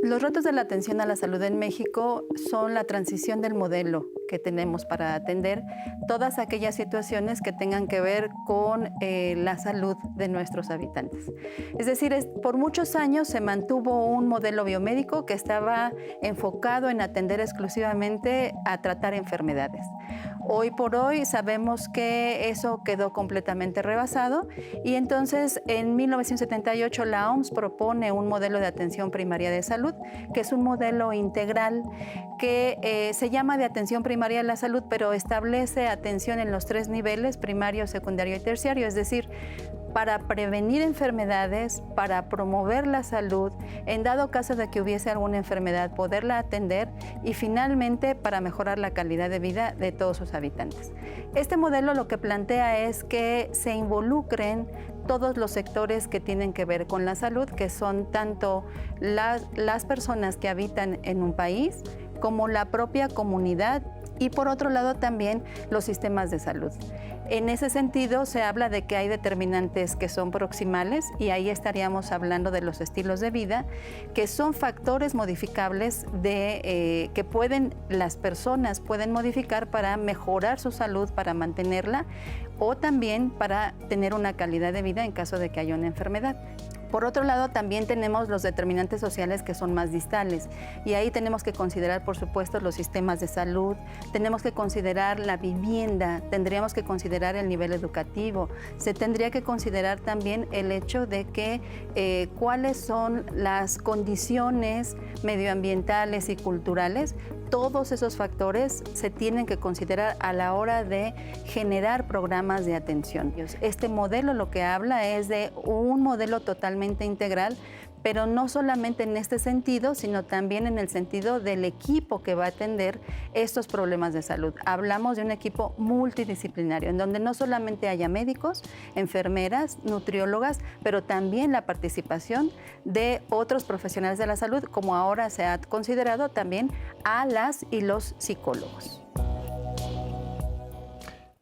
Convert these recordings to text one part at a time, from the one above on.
Los retos de la atención a la salud en México son la transición del modelo que tenemos para atender todas aquellas situaciones que tengan que ver con la salud de nuestros habitantes. Es decir, por muchos años se mantuvo un modelo biomédico que estaba enfocado en atender exclusivamente a tratar enfermedades. Hoy por hoy sabemos que eso quedó completamente rebasado y entonces en 1978 la OMS propone un modelo de atención primaria de salud, que es un modelo integral que se llama de atención primaria de la salud, pero establece atención en los 3 niveles, primario, secundario y terciario, es decir, para prevenir enfermedades, para promover la salud, en dado caso de que hubiese alguna enfermedad, poderla atender y finalmente para mejorar la calidad de vida de todos sus habitantes. Este modelo lo que plantea es que se involucren todos los sectores que tienen que ver con la salud, que son tanto las personas que habitan en un país como la propia comunidad y por otro lado también los sistemas de salud. En ese sentido se habla de que hay determinantes que son proximales y ahí estaríamos hablando de los estilos de vida, que son factores modificables que las personas pueden modificar para mejorar su salud, para mantenerla o también para tener una calidad de vida en caso de que haya una enfermedad. Por otro lado, también tenemos los determinantes sociales que son más distales y ahí tenemos que considerar, por supuesto, los sistemas de salud, tenemos que considerar la vivienda, tendríamos que considerar el nivel educativo, se tendría que considerar también el hecho de que cuáles son las condiciones medioambientales y culturales. Todos esos factores se tienen que considerar a la hora de generar programas de atención. Este modelo lo que habla es de un modelo totalmente integral, pero no solamente en este sentido, sino también en el sentido del equipo que va a atender estos problemas de salud. Hablamos de un equipo multidisciplinario, en donde no solamente haya médicos, enfermeras, nutriólogas, pero también la participación de otros profesionales de la salud, como ahora se ha considerado también a las y los psicólogos.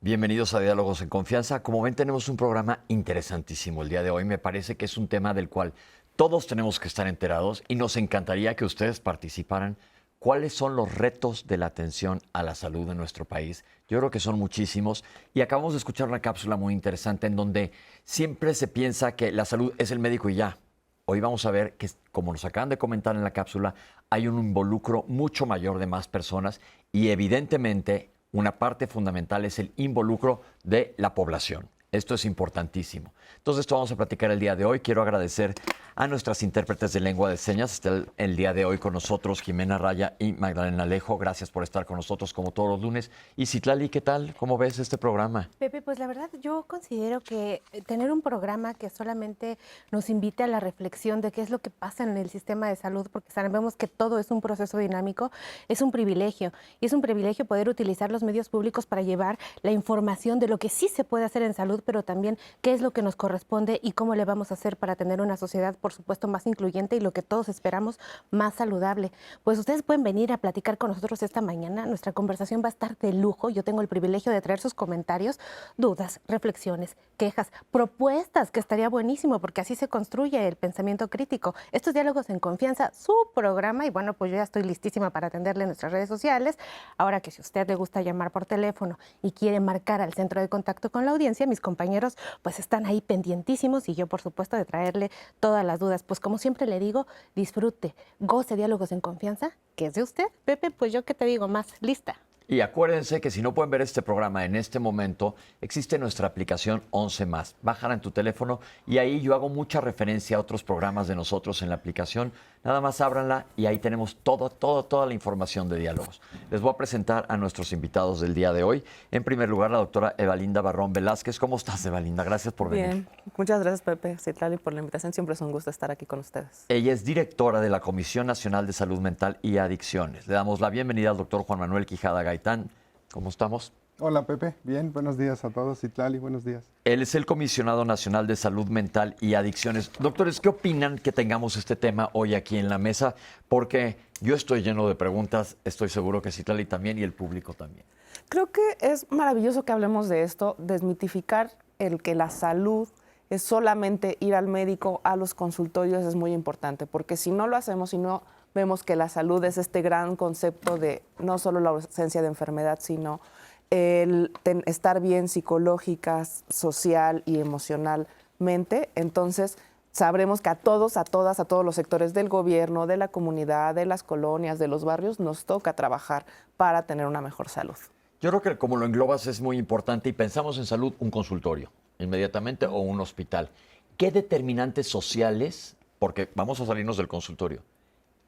Bienvenidos a Diálogos en Confianza. Como ven, tenemos un programa interesantísimo el día de hoy. Me parece que es un tema del cual todos tenemos que estar enterados y nos encantaría que ustedes participaran. ¿Cuáles son los retos de la atención a la salud en nuestro país? Yo creo que son muchísimos y acabamos de escuchar una cápsula muy interesante en donde siempre se piensa que la salud es el médico y ya. Hoy vamos a ver que, como nos acaban de comentar en la cápsula, hay un involucro mucho mayor de más personas y evidentemente una parte fundamental es el involucro de la población. Esto es importantísimo. Entonces, esto vamos a platicar el día de hoy. Quiero agradecer a nuestras intérpretes de lengua de señas. Está el día de hoy con nosotros Jimena Raya y Magdalena Alejo. Gracias por estar con nosotros como todos los lunes. Y Citlali, ¿qué tal? ¿Cómo ves este programa? Pepe, pues la verdad yo considero que tener un programa que solamente nos invite a la reflexión de qué es lo que pasa en el sistema de salud, porque sabemos que todo es un proceso dinámico, es un privilegio. Y es un privilegio poder utilizar los medios públicos para llevar la información de lo que sí se puede hacer en salud, pero también qué es lo que nos corresponde y cómo le vamos a hacer para tener una sociedad, por supuesto, más incluyente y lo que todos esperamos, más saludable. Pues ustedes pueden venir a platicar con nosotros esta mañana. Nuestra conversación va a estar de lujo. Yo tengo el privilegio de traer sus comentarios, dudas, reflexiones, quejas, propuestas, que estaría buenísimo porque así se construye el pensamiento crítico. Estos Diálogos en Confianza, su programa, y bueno, pues yo ya estoy listísima para atenderle en nuestras redes sociales. Ahora que si a usted le gusta llamar por teléfono y quiere marcar al centro de contacto con la audiencia, mis compañeros pues están ahí pendientísimos y yo por supuesto de traerle todas las dudas. Pues como siempre le digo, disfrute, goce Diálogos en Confianza, que es de usted. Pepe, pues yo qué te digo más, lista. Y acuérdense que si no pueden ver este programa en este momento, existe nuestra aplicación 11 más. Bájala en tu teléfono y ahí yo hago mucha referencia a otros programas de nosotros en la aplicación. Nada más ábranla y ahí tenemos toda la información de Diálogos. Les voy a presentar a nuestros invitados del día de hoy. En primer lugar, la doctora Evalinda Barrón Velázquez. ¿Cómo estás, Evalinda? Gracias por venir. Bien, muchas gracias, Pepe, Citlali, por la invitación. Siempre es un gusto estar aquí con ustedes. Ella es directora de la Comisión Nacional de Salud Mental y Adicciones. Le damos la bienvenida al doctor Juan Manuel Quijada Gaitán. ¿Cómo estamos? Hola, Pepe. Bien, buenos días a todos. Citlali, buenos días. Él es el comisionado nacional de salud mental y adicciones. Doctores, ¿qué opinan que tengamos este tema hoy aquí en la mesa? Porque yo estoy lleno de preguntas, estoy seguro que Citlali también y el público también. Creo que es maravilloso que hablemos de esto, desmitificar el que la salud es solamente ir al médico, a los consultorios, es muy importante, porque si no lo hacemos, si no vemos que la salud es este gran concepto de no solo la ausencia de enfermedad, sino el estar bien psicológica, social y emocionalmente. Entonces, sabremos que a todos, a todas, a todos los sectores del gobierno, de la comunidad, de las colonias, de los barrios, nos toca trabajar para tener una mejor salud. Yo creo que como lo englobas es muy importante y pensamos en salud, un consultorio inmediatamente o un hospital. ¿Qué determinantes sociales, porque vamos a salirnos del consultorio,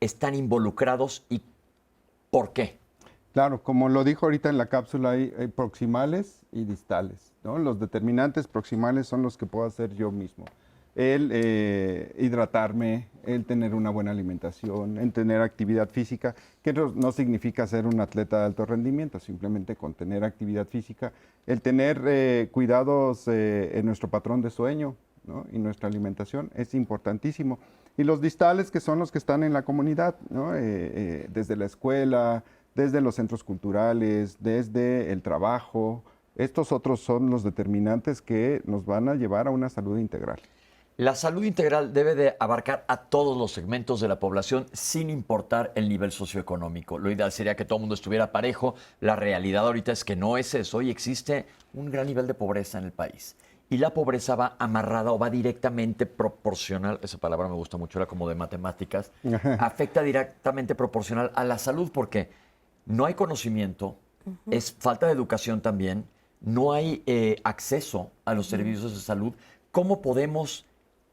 están involucrados y por qué? Claro, como lo dijo ahorita en la cápsula, hay proximales y distales, ¿no? Los determinantes proximales son los que puedo hacer yo mismo. El hidratarme, el tener una buena alimentación, el tener actividad física, que no significa ser un atleta de alto rendimiento, simplemente con tener actividad física, el tener cuidados en nuestro patrón de sueño, ¿no? Y nuestra alimentación es importantísimo. Y los distales, que son los que están en la comunidad, ¿no? Desde la escuela, desde los centros culturales, desde el trabajo. Estos otros son los determinantes que nos van a llevar a una salud integral. La salud integral debe de abarcar a todos los segmentos de la población sin importar el nivel socioeconómico. Lo ideal sería que todo el mundo estuviera parejo. La realidad ahorita es que no es eso y existe un gran nivel de pobreza en el país. Y la pobreza va amarrada o va directamente proporcional, esa palabra me gusta mucho, era como de matemáticas, afecta directamente proporcional a la salud porque no hay conocimiento, es falta de educación también, no hay acceso a los servicios de salud. ¿Cómo podemos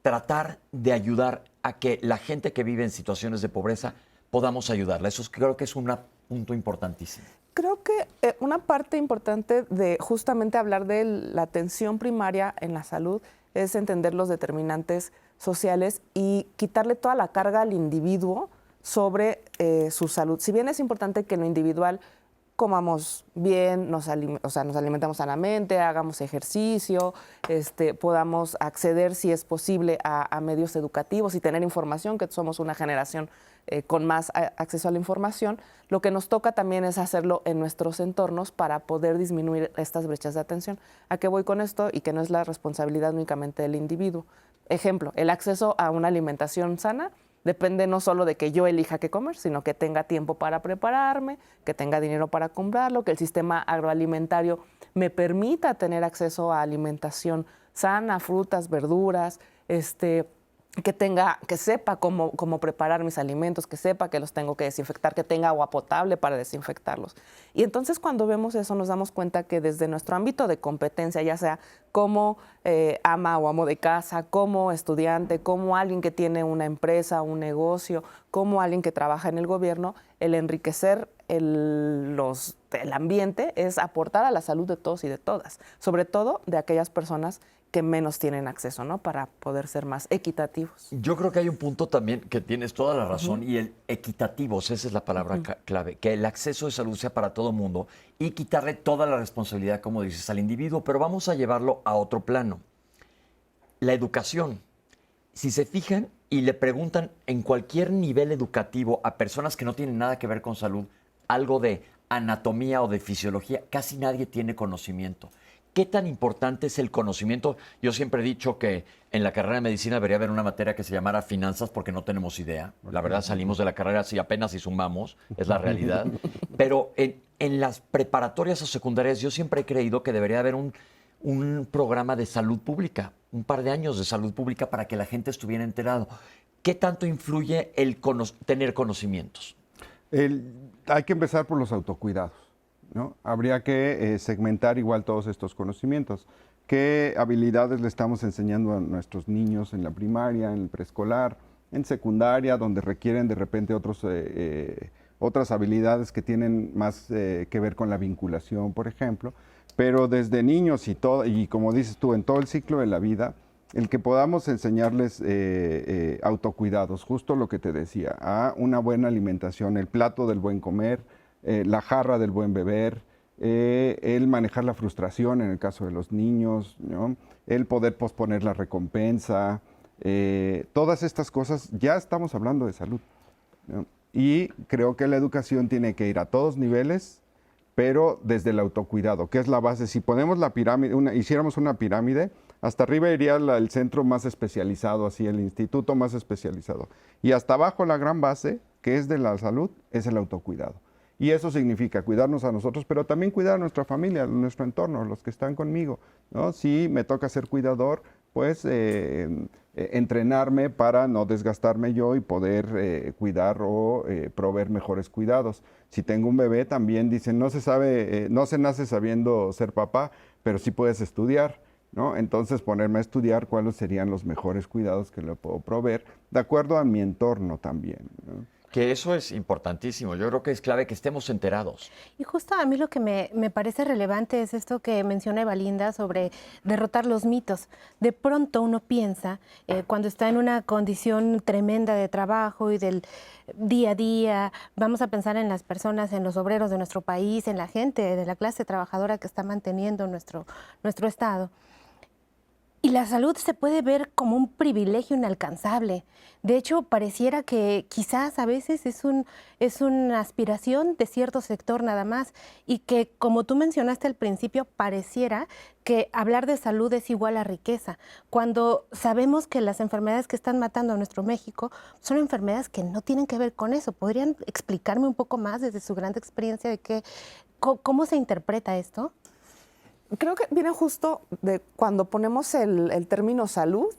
tratar de ayudar a que la gente que vive en situaciones de pobreza podamos ayudarla? Eso creo que es un punto importantísimo. Creo que una parte importante de justamente hablar de la atención primaria en la salud es entender los determinantes sociales y quitarle toda la carga al individuo sobre su salud. Si bien es importante que en lo individual comamos bien, nos alimentamos sanamente, hagamos ejercicio, podamos acceder, si es posible, a medios educativos y tener información, que somos una generación con más acceso a la información. Lo que nos toca también es hacerlo en nuestros entornos para poder disminuir estas brechas de atención. ¿A qué voy con esto? Y que no es la responsabilidad únicamente del individuo. Ejemplo, el acceso a una alimentación sana depende no solo de que yo elija qué comer, sino que tenga tiempo para prepararme, que tenga dinero para comprarlo, que el sistema agroalimentario me permita tener acceso a alimentación sana, frutas, verduras, que sepa cómo preparar mis alimentos, que sepa que los tengo que desinfectar, que tenga agua potable para desinfectarlos. Y entonces cuando vemos eso nos damos cuenta que desde nuestro ámbito de competencia, ya sea como ama o amo de casa, como estudiante, como alguien que tiene una empresa, un negocio, como alguien que trabaja en el gobierno, el enriquecer el ambiente es aportar a la salud de todos y de todas, sobre todo de aquellas personas que menos tienen acceso, ¿no? Para poder ser más equitativos. Yo creo que hay un punto también que tienes toda la razón y el equitativos, esa es la palabra clave, que el acceso de salud sea para todo mundo y quitarle toda la responsabilidad, como dices, al individuo, pero vamos a llevarlo a otro plano. La educación. Si se fijan y le preguntan en cualquier nivel educativo a personas que no tienen nada que ver con salud, algo de anatomía o de fisiología, casi nadie tiene conocimiento. ¿Qué tan importante es el conocimiento? Yo siempre he dicho que en la carrera de medicina debería haber una materia que se llamara finanzas porque no tenemos idea. La verdad, salimos de la carrera así apenas y sumamos, es la realidad. Pero en las preparatorias o secundarias yo siempre he creído que debería haber un programa de salud pública, un par de años de salud pública para que la gente estuviera enterado. ¿Qué tanto influye el tener conocimientos? Hay que empezar por los autocuidados, ¿no? Habría que segmentar igual todos estos conocimientos. ¿Qué habilidades le estamos enseñando a nuestros niños en la primaria, en el preescolar, en secundaria, donde requieren de repente otras habilidades que tienen más que ver con la vinculación, por ejemplo? Pero desde niños y como dices tú, en todo el ciclo de la vida, el que podamos enseñarles autocuidados, justo lo que te decía, a una buena alimentación, el plato del buen comer, la jarra del buen beber, el manejar la frustración en el caso de los niños, ¿no? El poder posponer la recompensa, todas estas cosas, ya estamos hablando de salud, ¿no? Y creo que la educación tiene que ir a todos niveles, pero desde el autocuidado, que es la base. Si ponemos la pirámide, hiciéramos una pirámide, Hasta arriba iría el centro más especializado, así el instituto más especializado. Y hasta abajo la gran base, que es de la salud, es el autocuidado. Y eso significa cuidarnos a nosotros, pero también cuidar a nuestra familia, a nuestro entorno, los que están conmigo, ¿no? Si me toca ser cuidador, pues entrenarme para no desgastarme yo y poder cuidar o proveer mejores cuidados. Si tengo un bebé, también dicen, no se sabe, no se nace sabiendo ser papá, pero sí puedes estudiar, ¿no? Entonces ponerme a estudiar cuáles serían los mejores cuidados que le puedo proveer, de acuerdo a mi entorno también, ¿no? Que eso es importantísimo. Yo creo que es clave que estemos enterados. Y justo a mí lo que me parece relevante es esto que menciona Evalinda sobre derrotar los mitos. De pronto uno piensa, cuando está en una condición tremenda de trabajo y del día a día, vamos a pensar en las personas, en los obreros de nuestro país, en la gente de la clase trabajadora que está manteniendo nuestro estado. Y la salud se puede ver como un privilegio inalcanzable. De hecho, pareciera que quizás a veces es una aspiración de cierto sector nada más y que, como tú mencionaste al principio, pareciera que hablar de salud es igual a riqueza, cuando sabemos que las enfermedades que están matando a nuestro México son enfermedades que no tienen que ver con eso. ¿Podrían explicarme un poco más desde su gran experiencia de cómo se interpreta esto? Creo que viene justo de cuando ponemos el término salud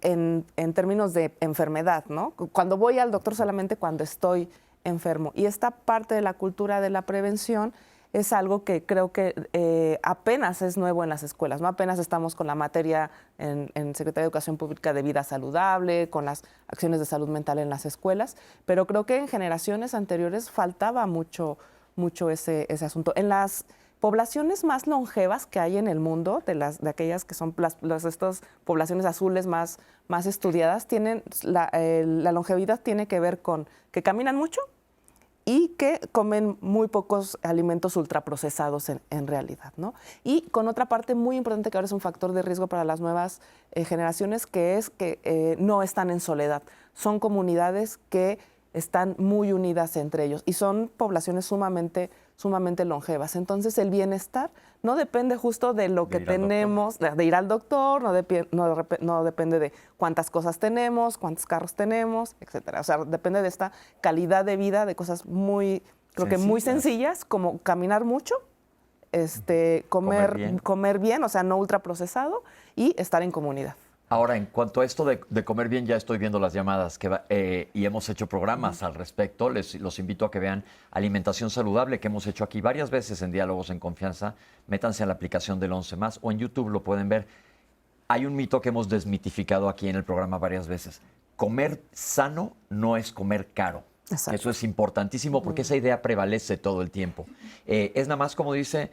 en términos de enfermedad, ¿no? Cuando voy al doctor solamente cuando estoy enfermo. Y esta parte de la cultura de la prevención es algo que creo que apenas es nuevo en las escuelas, ¿no? Apenas estamos con la materia en Secretaría de Educación Pública de vida saludable, con las acciones de salud mental en las escuelas, pero creo que en generaciones anteriores faltaba mucho ese asunto. En las poblaciones más longevas que hay en el mundo, de aquellas que son estas poblaciones azules más estudiadas, tienen la longevidad tiene que ver con que caminan mucho y que comen muy pocos alimentos ultraprocesados en realidad, ¿no? Y con otra parte muy importante que ahora es un factor de riesgo para las nuevas generaciones, que es que no están en soledad. Son comunidades que están muy unidas entre ellos y son poblaciones sumamente longevas. Entonces el bienestar no depende justo de lo que tenemos, de ir al doctor, no depende de cuántas cosas tenemos, cuántos carros tenemos, etcétera. O sea, depende de esta calidad de vida, de cosas muy sencillas, como caminar mucho, comer bien, o sea, no ultraprocesado, y estar en comunidad. Ahora, en cuanto a esto de comer bien, ya estoy viendo las llamadas y hemos hecho programas al respecto. Los invito a que vean Alimentación Saludable, que hemos hecho aquí varias veces en Diálogos en Confianza. Métanse a la aplicación del 11+, o en YouTube lo pueden ver. Hay un mito que hemos desmitificado aquí en el programa varias veces. Comer sano no es comer caro. Exacto. Eso es importantísimo porque esa idea prevalece todo el tiempo. Es nada más como dice...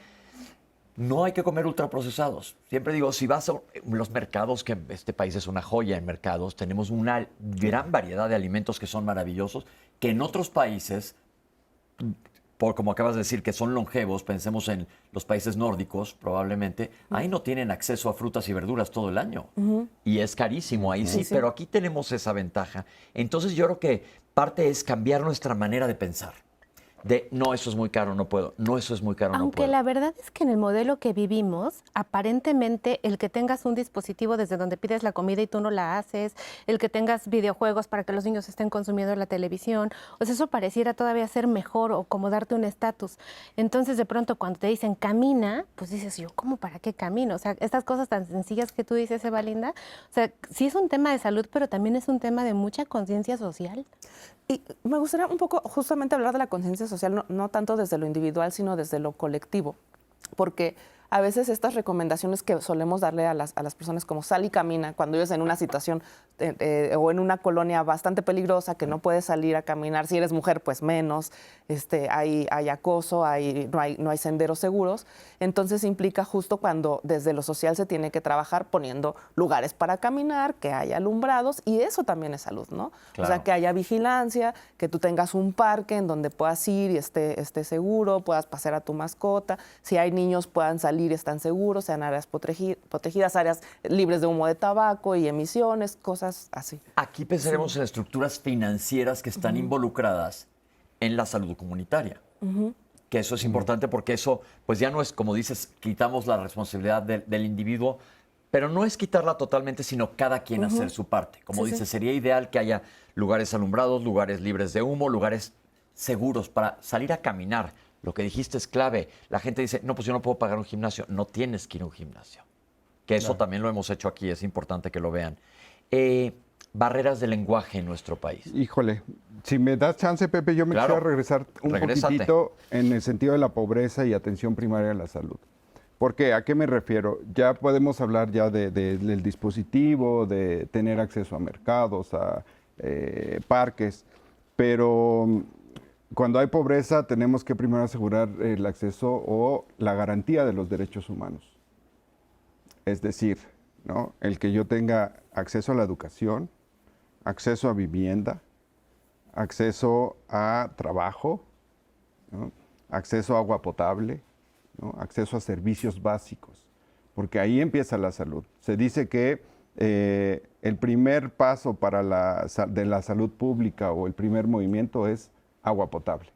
No hay que comer ultraprocesados. Siempre digo, si vas a los mercados, que este país es una joya en mercados, tenemos una gran variedad de alimentos que son maravillosos, que en otros países, como acabas de decir, que son longevos, pensemos en los países nórdicos, probablemente, ahí no tienen acceso a frutas y verduras todo el año. Y es carísimo, ahí sí, pero aquí tenemos esa ventaja. Entonces yo creo que parte es cambiar nuestra manera de pensar. No, eso es muy caro, no puedo. No, eso es muy caro, no puedo. Aunque la verdad es que en el modelo que vivimos, aparentemente el que tengas un dispositivo desde donde pides la comida y tú no la haces, el que tengas videojuegos para que los niños estén consumiendo la televisión, o sea, eso pareciera todavía ser mejor o como darte un estatus. Entonces, de pronto, cuando te dicen camina, pues dices, yo, ¿cómo para qué camino? O sea, estas cosas tan sencillas que tú dices, Evalinda, o sea, sí es un tema de salud, pero también es un tema de mucha conciencia social. Y me gustaría un poco justamente hablar de la conciencia social, no tanto desde lo individual, sino desde lo colectivo, porque a veces estas recomendaciones que solemos darle a las personas como sal y camina, cuando vives en una situación o en una colonia bastante peligrosa que no puedes salir a caminar, si eres mujer pues menos, hay acoso, no hay senderos seguros, entonces implica justo cuando desde lo social se tiene que trabajar poniendo lugares para caminar, que haya alumbrados, y eso también es salud, ¿no? Claro. O sea, que haya vigilancia, que tú tengas un parque en donde puedas ir y esté seguro, puedas pasear a tu mascota, si hay niños puedan salir y están seguros, sean áreas protegidas, áreas libres de humo de tabaco y emisiones, cosas así. Aquí pensaremos en estructuras financieras que están involucradas en la salud comunitaria. Que eso es importante porque eso, pues ya no es, como dices, quitamos la responsabilidad del individuo, Pero no es quitarla totalmente, sino cada quien hacer su parte. Como Sí, dice, sí. sería ideal que haya lugares alumbrados, lugares libres de humo, lugares seguros para salir a caminar. Lo que dijiste es clave. La gente dice, no, pues yo no puedo pagar un gimnasio. No tienes que ir a un gimnasio. Que eso también lo hemos hecho aquí, es importante que lo vean. Barreras de lenguaje en nuestro país. Híjole, si me das chance, Pepe, yo me Claro. quisiera regresar un Regrésate. poquitito en el sentido de la pobreza y atención primaria a la salud. ¿Por qué? ¿A qué me refiero? Ya podemos hablar ya del dispositivo, de tener acceso a mercados, a parques, pero cuando hay pobreza tenemos que primero asegurar el acceso o la garantía de los derechos humanos. Es decir, ¿no? El que yo tenga acceso a la educación, acceso a vivienda, acceso a trabajo, ¿no? Acceso a agua potable, ¿no? Acceso a servicios básicos, porque ahí empieza la salud. Se dice que el primer paso para de la salud pública o el primer movimiento es agua potable.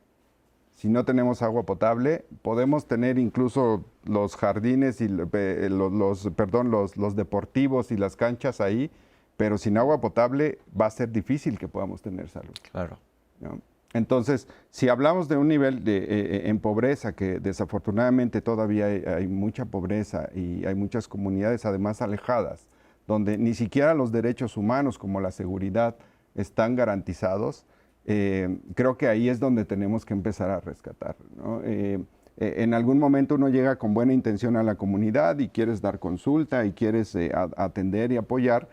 Si no tenemos agua potable, podemos tener incluso los jardines y los deportivos y las canchas ahí, pero sin agua potable va a ser difícil que podamos tener salud, Claro. ¿no? Entonces, si hablamos de un nivel en pobreza, que desafortunadamente todavía hay mucha pobreza y hay muchas comunidades además alejadas, donde ni siquiera los derechos humanos como la seguridad están garantizados, creo que ahí es donde tenemos que empezar a rescatar, ¿no? En algún momento uno llega con buena intención a la comunidad y quieres dar consulta y quieres atender y apoyar,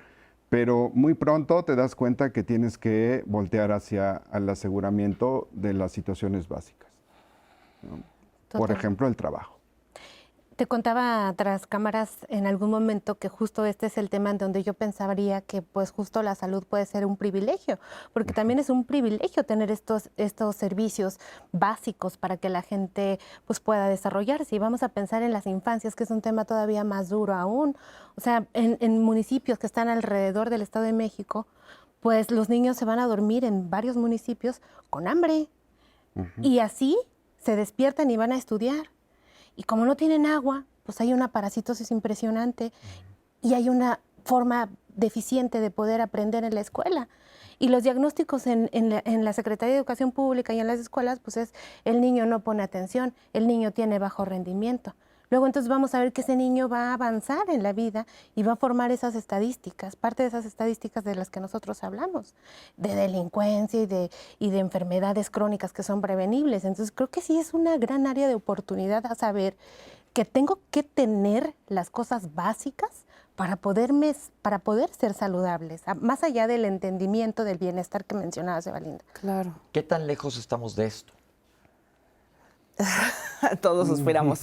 pero muy pronto te das cuenta que tienes que voltear hacia el aseguramiento de las situaciones básicas, ¿no? Por Total. ejemplo, el trabajo. Te contaba tras cámaras en algún momento que justo este es el tema en donde yo pensaría que pues justo la salud puede ser un privilegio, porque también es un privilegio tener estos servicios básicos para que la gente pues pueda desarrollarse. Y vamos a pensar en las infancias, que es un tema todavía más duro aún. O sea, en municipios que están alrededor del Estado de México, pues los niños se van a dormir en varios municipios con hambre. Y así se despiertan y van a estudiar. Y como no tienen agua, pues hay una parasitosis impresionante y hay una forma deficiente de poder aprender en la escuela. Y los diagnósticos en la Secretaría de Educación Pública y en las escuelas, pues es el niño no pone atención, el niño tiene bajo rendimiento. Luego entonces vamos a ver que ese niño va a avanzar en la vida y va a formar esas estadísticas, parte de esas estadísticas de las que nosotros hablamos, de delincuencia y de enfermedades crónicas que son prevenibles. Entonces creo que sí es una gran área de oportunidad a saber que tengo que tener las cosas básicas para poder ser saludables, más allá del entendimiento del bienestar que mencionaba Evalinda. Claro. ¿Qué tan lejos estamos de esto? Todos suspiramos.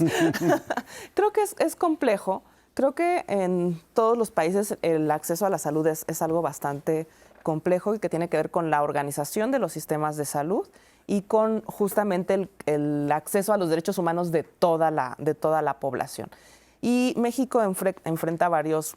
Creo que es complejo. Creo que en todos los países el acceso a la salud es algo bastante complejo y que tiene que ver con la organización de los sistemas de salud y con justamente el acceso a los derechos humanos de toda la población. Y México enfrenta varios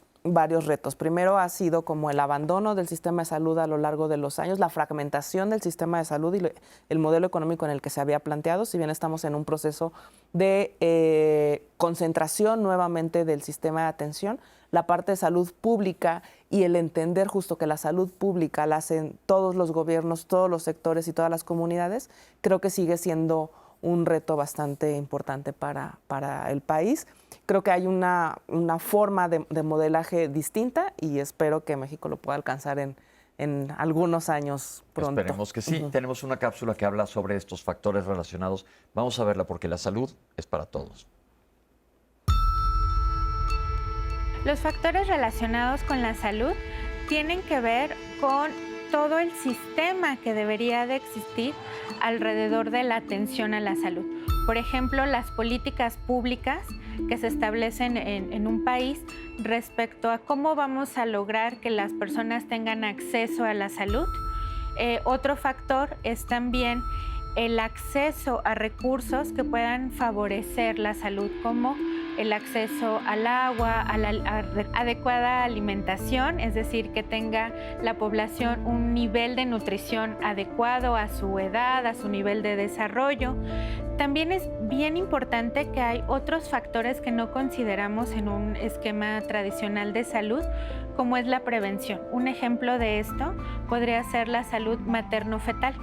retos. Primero ha sido como el abandono del sistema de salud a lo largo de los años, la fragmentación del sistema de salud y el modelo económico en el que se había planteado, si bien estamos en un proceso de concentración nuevamente del sistema de atención, la parte de salud pública y el entender justo que la salud pública la hacen todos los gobiernos, todos los sectores y todas las comunidades, creo que sigue siendo un reto bastante importante para el país. Creo que hay una forma de modelaje distinta y espero que México lo pueda alcanzar en algunos años pronto. Esperemos que sí. Tenemos una cápsula que habla sobre estos factores relacionados. Vamos a verla porque la salud es para todos. Los factores relacionados con la salud tienen que ver con todo el sistema que debería de existir alrededor de la atención a la salud. Por ejemplo, las políticas públicas que se establecen en un país respecto a cómo vamos a lograr que las personas tengan acceso a la salud. Otro factor es también el acceso a recursos que puedan favorecer la salud, como el acceso al agua, a la adecuada alimentación, es decir, que tenga la población un nivel de nutrición adecuado a su edad, a su nivel de desarrollo. También es bien importante que hay otros factores que no consideramos en un esquema tradicional de salud, como es la prevención. Un ejemplo de esto podría ser la salud materno-fetal.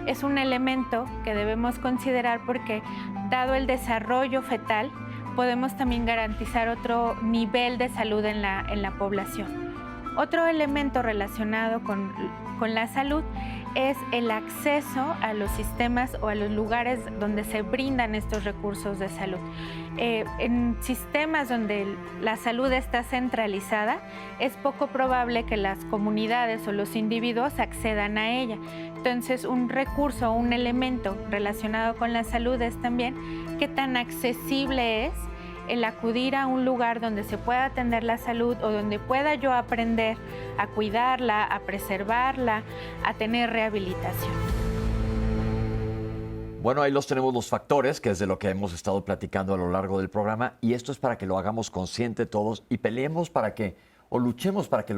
Es un elemento que debemos considerar porque, dado el desarrollo fetal, podemos también garantizar otro nivel de salud en la población. Otro elemento relacionado con la salud es el acceso a los sistemas o a los lugares donde se brindan estos recursos de salud. En sistemas donde la salud está centralizada, es poco probable que las comunidades o los individuos accedan a ella. Entonces, un recurso o un elemento relacionado con la salud es también qué tan accesible es el acudir a un lugar donde se pueda atender la salud o donde pueda yo aprender a cuidarla, a preservarla, a tener rehabilitación. Bueno, ahí los tenemos los factores, que es de lo que hemos estado platicando a lo largo del programa, y esto es para que lo hagamos consciente todos y peleemos para que, o luchemos para que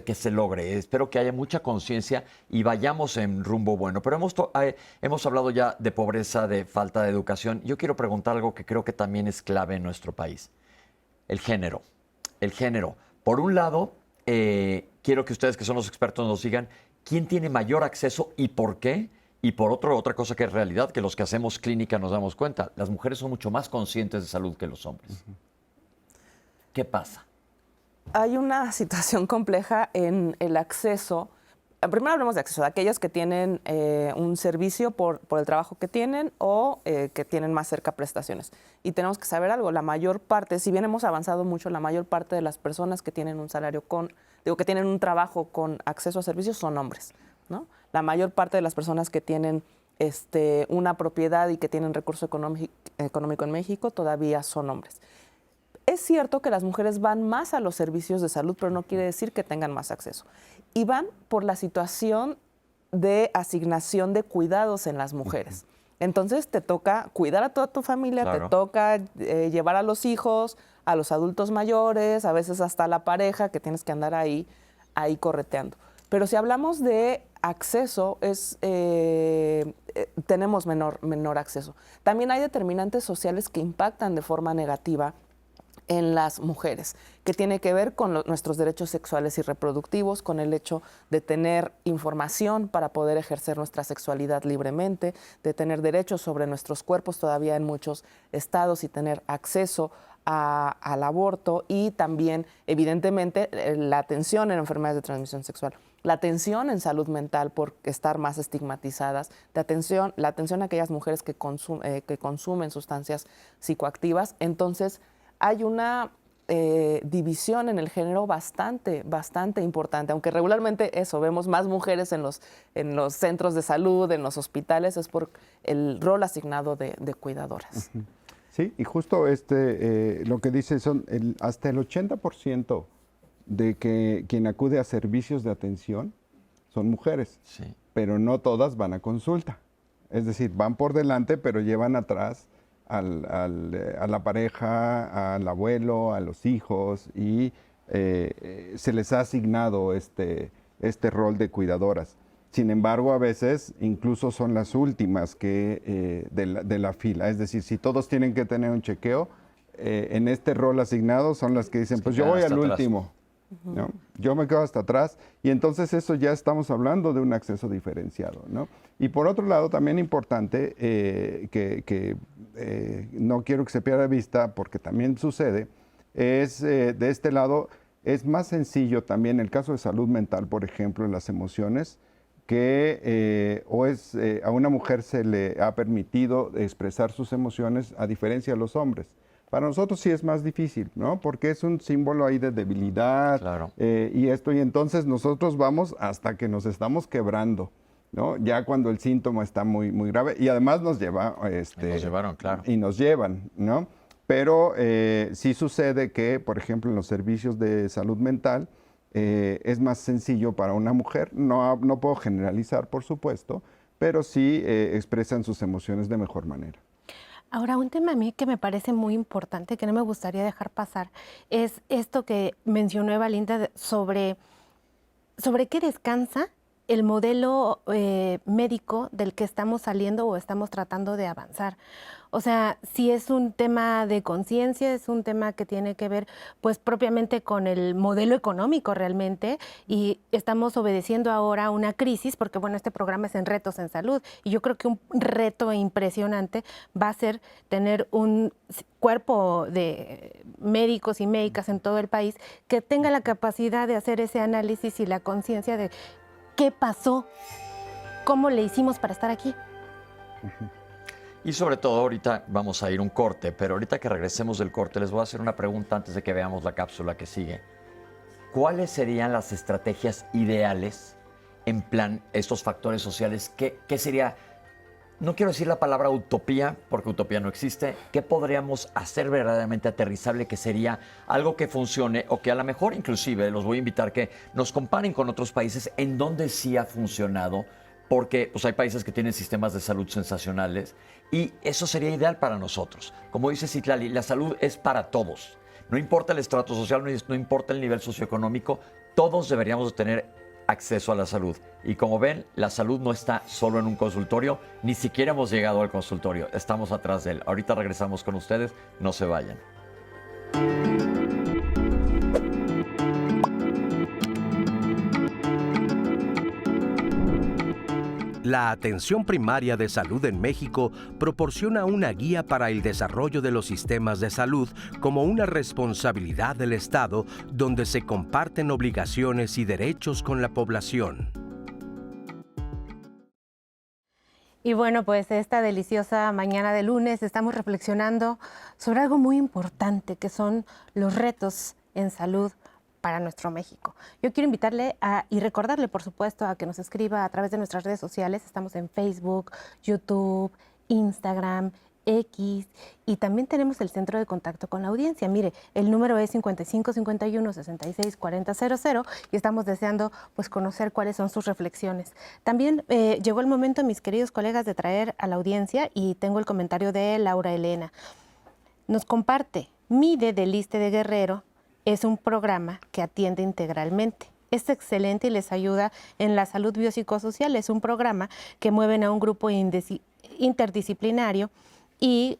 que se logre. Espero que haya mucha conciencia y vayamos en rumbo bueno. Pero hemos hablado ya de pobreza, de falta de educación. Yo quiero preguntar algo que creo que también es clave en nuestro país. El género. El género. Por un lado, quiero que ustedes, que son los expertos, nos digan quién tiene mayor acceso y por qué. Y por otra cosa que es realidad, que los que hacemos clínica nos damos cuenta. Las mujeres son mucho más conscientes de salud que los hombres. ¿Qué pasa? Hay una situación compleja en el acceso. Primero hablemos de acceso, de aquellos que tienen un servicio por el trabajo que tienen o que tienen más cerca prestaciones. Y tenemos que saber algo, la mayor parte, si bien hemos avanzado mucho, la mayor parte de las personas que tienen un salario que tienen un trabajo con acceso a servicios son hombres, ¿no? La mayor parte de las personas que tienen una propiedad y que tienen recurso económico en México todavía son hombres. Es cierto que las mujeres van más a los servicios de salud, pero no quiere decir que tengan más acceso. Y van por la situación de asignación de cuidados en las mujeres. Entonces te toca cuidar a toda tu familia, claro. Te toca llevar a los hijos, a los adultos mayores, a veces hasta a la pareja, que tienes que andar ahí correteando. Pero si hablamos de acceso, tenemos menor acceso. También hay determinantes sociales que impactan de forma negativa en las mujeres, que tiene que ver con nuestros derechos sexuales y reproductivos, con el hecho de tener información para poder ejercer nuestra sexualidad libremente, de tener derechos sobre nuestros cuerpos todavía en muchos estados y tener acceso al aborto, y también, evidentemente, la atención en enfermedades de transmisión sexual, la atención en salud mental por estar más estigmatizadas, la atención a aquellas mujeres que consumen sustancias psicoactivas. Entonces, hay una división en el género bastante importante, aunque regularmente vemos más mujeres en los centros de salud, en los hospitales, es por el rol asignado de cuidadoras. Sí, y justo lo que dice son hasta el 80% de que quien acude a servicios de atención son mujeres, Sí. pero no todas van a consulta. Es decir, van por delante, pero llevan atrás a la pareja, al abuelo, a los hijos, y se les ha asignado este rol de cuidadoras. Sin embargo, a veces incluso son las últimas de la fila. Es decir, si todos tienen que tener un chequeo, en este rol asignado son las que dicen, pues yo voy al último, ¿no? Yo me quedo hasta atrás, y entonces eso ya estamos hablando de un acceso diferenciado, ¿no? Y por otro lado, también importante, que no quiero que se pierda de vista, porque también sucede, es de este lado, es más sencillo también el caso de salud mental, por ejemplo, en las emociones, que a una mujer se le ha permitido expresar sus emociones a diferencia de los hombres. Para nosotros sí es más difícil, ¿no? Porque es un símbolo ahí de debilidad, Claro. y entonces nosotros vamos hasta que nos estamos quebrando, ¿no? Ya cuando el síntoma está muy, muy grave, y además nos lleva, Y nos llevaron, claro. y nos llevan, ¿no? Pero sí sucede que, por ejemplo, en los servicios de salud mental, es más sencillo para una mujer, no puedo generalizar, por supuesto, pero sí expresan sus emociones de mejor manera. Ahora, un tema a mí que me parece muy importante, que no me gustaría dejar pasar, es esto que mencionó Eva Linda sobre qué descansa el modelo médico del que estamos saliendo o estamos tratando de avanzar. O sea, si es un tema de conciencia, es un tema que tiene que ver pues propiamente con el modelo económico realmente, y estamos obedeciendo ahora a una crisis porque bueno, este programa es en retos en salud, y yo creo que un reto impresionante va a ser tener un cuerpo de médicos y médicas en todo el país que tenga la capacidad de hacer ese análisis y la conciencia de qué pasó, cómo le hicimos para estar aquí. Y sobre todo, ahorita vamos a ir un corte, pero ahorita que regresemos del corte les voy a hacer una pregunta antes de que veamos la cápsula que sigue. ¿Cuáles serían las estrategias ideales en plan estos factores sociales? ¿Qué sería? No quiero decir la palabra utopía, porque utopía no existe. ¿Qué podríamos hacer verdaderamente aterrizable que sería algo que funcione o que a lo mejor inclusive los voy a invitar que nos comparen con otros países en donde sí ha funcionado? Porque pues, hay países que tienen sistemas de salud sensacionales y eso sería ideal para nosotros. Como dice Citlali, la salud es para todos. No importa el estrato social, no importa el nivel socioeconómico, todos deberíamos tener acceso a la salud. Y como ven, la salud no está solo en un consultorio, ni siquiera hemos llegado al consultorio, estamos atrás de él. Ahorita regresamos con ustedes, no se vayan. La atención primaria de salud en México proporciona una guía para el desarrollo de los sistemas de salud como una responsabilidad del Estado donde se comparten obligaciones y derechos con la población. Y bueno, pues esta deliciosa mañana de lunes estamos reflexionando sobre algo muy importante que son los retos en salud para nuestro México. Yo quiero invitarle y recordarle, por supuesto, a que nos escriba a través de nuestras redes sociales. Estamos en Facebook, YouTube, Instagram, X, y también tenemos el centro de contacto con la audiencia. Mire, el número es 5551-664000 y estamos deseando pues conocer cuáles son sus reflexiones. También llegó el momento, mis queridos colegas, de traer a la audiencia, y tengo el comentario de Laura Elena. Nos comparte: MIDE del ISSSTE de Guerrero es un programa que atiende integralmente. Es excelente y les ayuda en la salud biopsicosocial. Es un programa que mueven a un grupo interdisciplinario y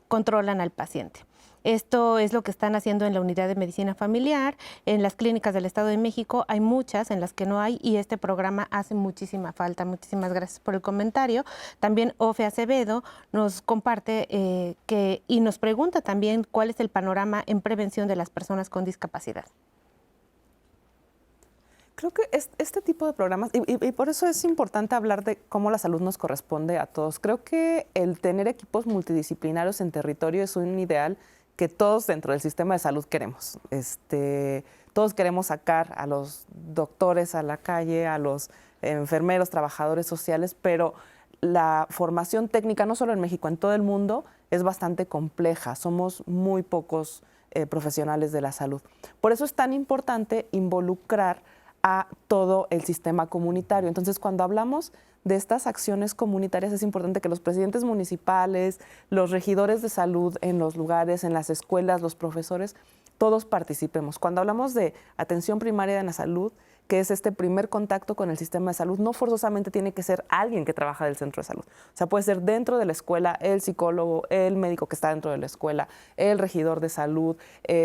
controlan al paciente. Esto es lo que están haciendo en la unidad de medicina familiar. En las clínicas del Estado de México hay muchas en las que no hay, y este programa hace muchísima falta. Muchísimas gracias por el comentario. También Ofe Acevedo nos comparte y nos pregunta también cuál es el panorama en prevención de las personas con discapacidad. Creo que este tipo de programas, y por eso es importante hablar de cómo la salud nos corresponde a todos. Creo que el tener equipos multidisciplinarios en territorio es un ideal que todos dentro del sistema de salud queremos. Todos queremos sacar a los doctores a la calle, a los enfermeros, trabajadores sociales, pero la formación técnica, no solo en México, en todo el mundo, es bastante compleja. Somos muy pocos profesionales de la salud. Por eso es tan importante involucrar a todo el sistema comunitario. Entonces, cuando hablamos de estas acciones comunitarias, es importante que los presidentes municipales, los regidores de salud en los lugares, en las escuelas, los profesores, todos participemos. Cuando hablamos de atención primaria en la salud, que es este primer contacto con el sistema de salud, no forzosamente tiene que ser alguien que trabaja del centro de salud. O sea, puede ser dentro de la escuela el psicólogo, el médico que está dentro de la escuela, el regidor de salud,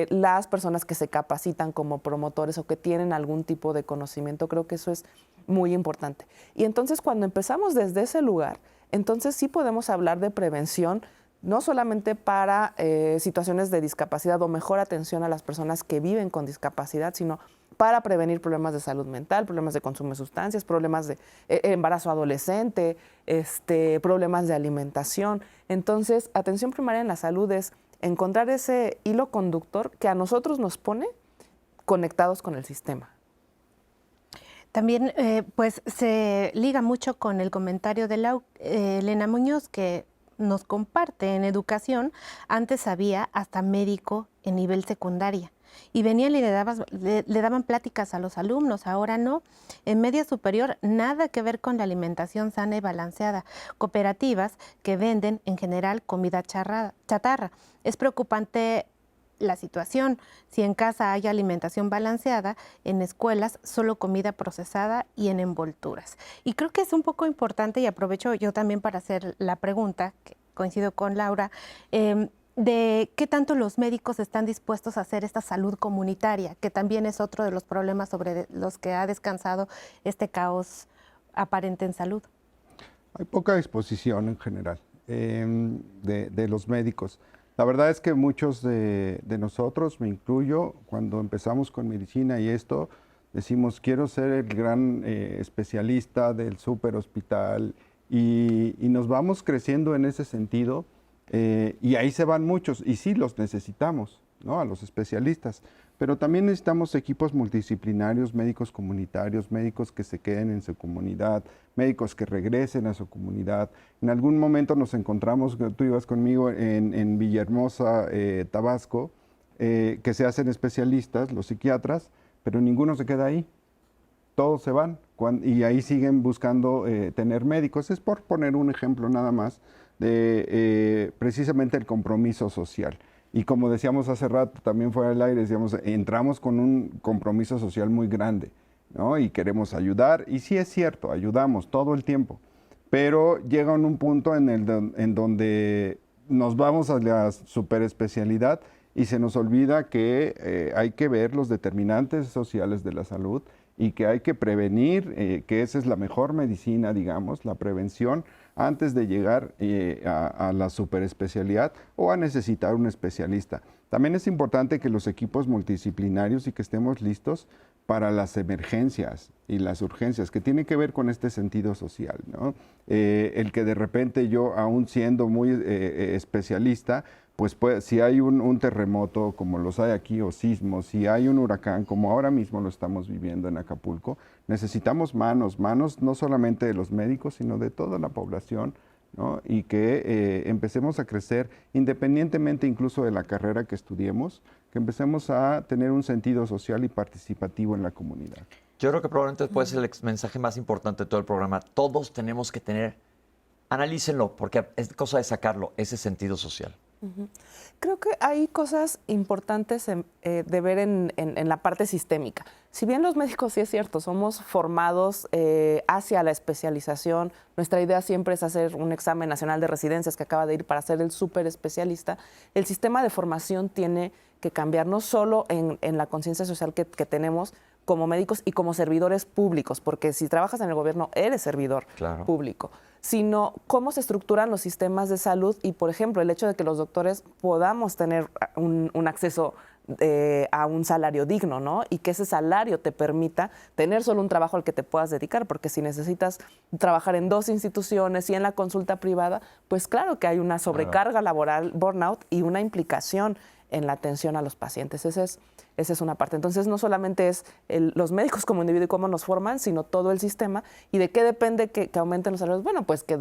las personas que se capacitan como promotores o que tienen algún tipo de conocimiento. Creo que eso es muy importante. Y entonces, cuando empezamos desde ese lugar, entonces sí podemos hablar de prevención, no solamente para situaciones de discapacidad o mejor atención a las personas que viven con discapacidad, sino para prevenir problemas de salud mental, problemas de consumo de sustancias, problemas de embarazo adolescente, problemas de alimentación. Entonces, atención primaria en la salud es encontrar ese hilo conductor que a nosotros nos pone conectados con el sistema. También pues se liga mucho con el comentario de Elena Muñoz, que nos comparte. En educación, antes había hasta médico en nivel secundaria. Y venían y le daban pláticas a los alumnos, ahora no. En media superior, nada que ver con la alimentación sana y balanceada. Cooperativas que venden, en general, comida chatarra. Es preocupante la situación. Si en casa hay alimentación balanceada, en escuelas solo comida procesada y en envolturas. Y creo que es un poco importante, y aprovecho yo también para hacer la pregunta, que coincido con Laura, de qué tanto los médicos están dispuestos a hacer esta salud comunitaria, que también es otro de los problemas sobre los que ha descansado este caos aparente en salud. Hay poca exposición en general de los médicos. La verdad es que muchos de nosotros, me incluyo, cuando empezamos con medicina y esto, decimos, quiero ser el gran especialista del super hospital, y nos vamos creciendo en ese sentido. Y ahí se van muchos, y sí los necesitamos, ¿no? A los especialistas, pero también necesitamos equipos multidisciplinarios, médicos comunitarios, médicos que se queden en su comunidad, médicos que regresen a su comunidad. En algún momento nos encontramos, tú ibas conmigo en Villahermosa, Tabasco, que se hacen especialistas, los psiquiatras, pero ninguno se queda ahí. Todos se van y ahí siguen buscando tener médicos. Es por poner un ejemplo nada más de precisamente el compromiso social. Y como decíamos hace rato, también fuera del aire, decíamos, entramos con un compromiso social muy grande, ¿no? Y queremos ayudar, y sí es cierto, ayudamos todo el tiempo, pero llega un punto en donde nos vamos a la superespecialidad y se nos olvida que hay que ver los determinantes sociales de la salud y que hay que prevenir, que esa es la mejor medicina, digamos, la prevención, antes de llegar a la superespecialidad o a necesitar un especialista. También es importante que los equipos multidisciplinarios y que estemos listos para las emergencias y las urgencias, que tienen que ver con este sentido social, ¿no? El que de repente yo, aún siendo muy especialista, pues si hay un terremoto como los hay aquí, o sismos, si hay un huracán como ahora mismo lo estamos viviendo en Acapulco, necesitamos manos no solamente de los médicos, sino de toda la población, ¿no? Y que empecemos a crecer independientemente incluso de la carrera que estudiemos, que empecemos a tener un sentido social y participativo en la comunidad. Yo creo que probablemente puede ser el mensaje más importante de todo el programa. Todos tenemos que tener, analícenlo, porque es cosa de sacarlo, ese sentido social. Creo que hay cosas importantes de ver en la parte sistémica. Si bien los médicos, sí es cierto, somos formados hacia la especialización, nuestra idea siempre es hacer un examen nacional de residencias que acaba de ir para ser el súper especialista, el sistema de formación tiene que cambiar no solo en la conciencia social que tenemos como médicos y como servidores públicos, porque si trabajas en el gobierno eres servidor público, sino cómo se estructuran los sistemas de salud y, por ejemplo, el hecho de que los doctores podamos tener un acceso a un salario digno, ¿no? Y que ese salario te permita tener solo un trabajo al que te puedas dedicar, porque si necesitas trabajar en 2 instituciones y en la consulta privada, pues claro que hay una sobrecarga laboral, burnout, y una implicación en la atención a los pacientes. Esa es una parte. Entonces, no solamente es los médicos como individuo y cómo nos forman, sino todo el sistema. ¿Y de qué depende que aumenten los salarios? Bueno, pues que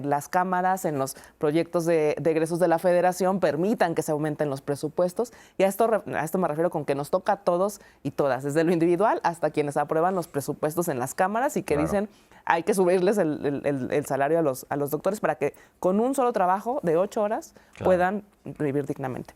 las cámaras en los proyectos de egresos de la federación permitan que se aumenten los presupuestos. Y a esto me refiero con que nos toca a todos y todas, desde lo individual hasta quienes aprueban los presupuestos en las cámaras y que dicen hay que subirles el salario a los doctores para que con un solo trabajo de 8 horas puedan vivir dignamente.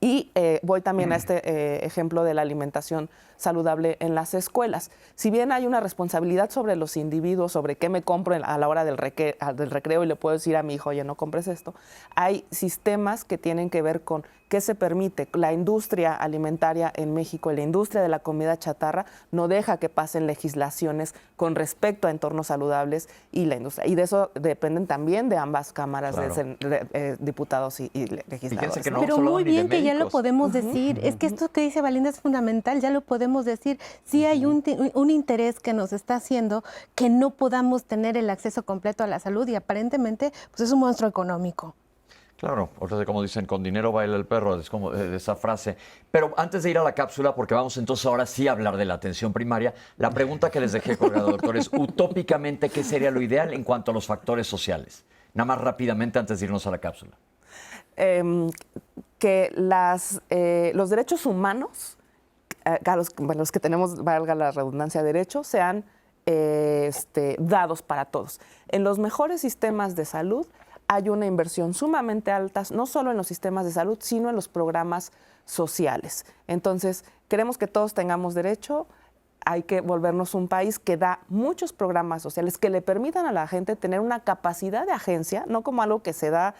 Y voy también a este ejemplo de la alimentación saludable en las escuelas. Si bien hay una responsabilidad sobre los individuos, sobre qué me compro a la hora del recreo y le puedo decir a mi hijo, oye, no compres esto, hay sistemas que tienen que ver con qué se permite. La industria alimentaria en México, la industria de la comida chatarra, no deja que pasen legislaciones con respecto a entornos saludables y la industria. Y de eso dependen también de ambas cámaras de diputados y legisladores. Que no, pero muy bien que ya lo podemos decir. Es que esto que dice Valinda es fundamental, ya lo podemos decir. Sí hay un interés que nos está haciendo que no podamos tener el acceso completo a la salud y aparentemente pues es un monstruo económico. Claro, o como dicen, con dinero baila el perro, es como esa frase. Pero antes de ir a la cápsula, porque vamos entonces ahora sí a hablar de la atención primaria, la pregunta que les dejé colgada, doctores, utópicamente, ¿qué sería lo ideal en cuanto a los factores sociales? Nada más rápidamente antes de irnos a la cápsula. Que los derechos humanos, los que tenemos, valga la redundancia, derechos, sean dados para todos. En los mejores sistemas de salud hay una inversión sumamente alta, no solo en los sistemas de salud, sino en los programas sociales. Entonces, queremos que todos tengamos derecho. Hay que volvernos un país que da muchos programas sociales que le permitan a la gente tener una capacidad de agencia, no como algo que se da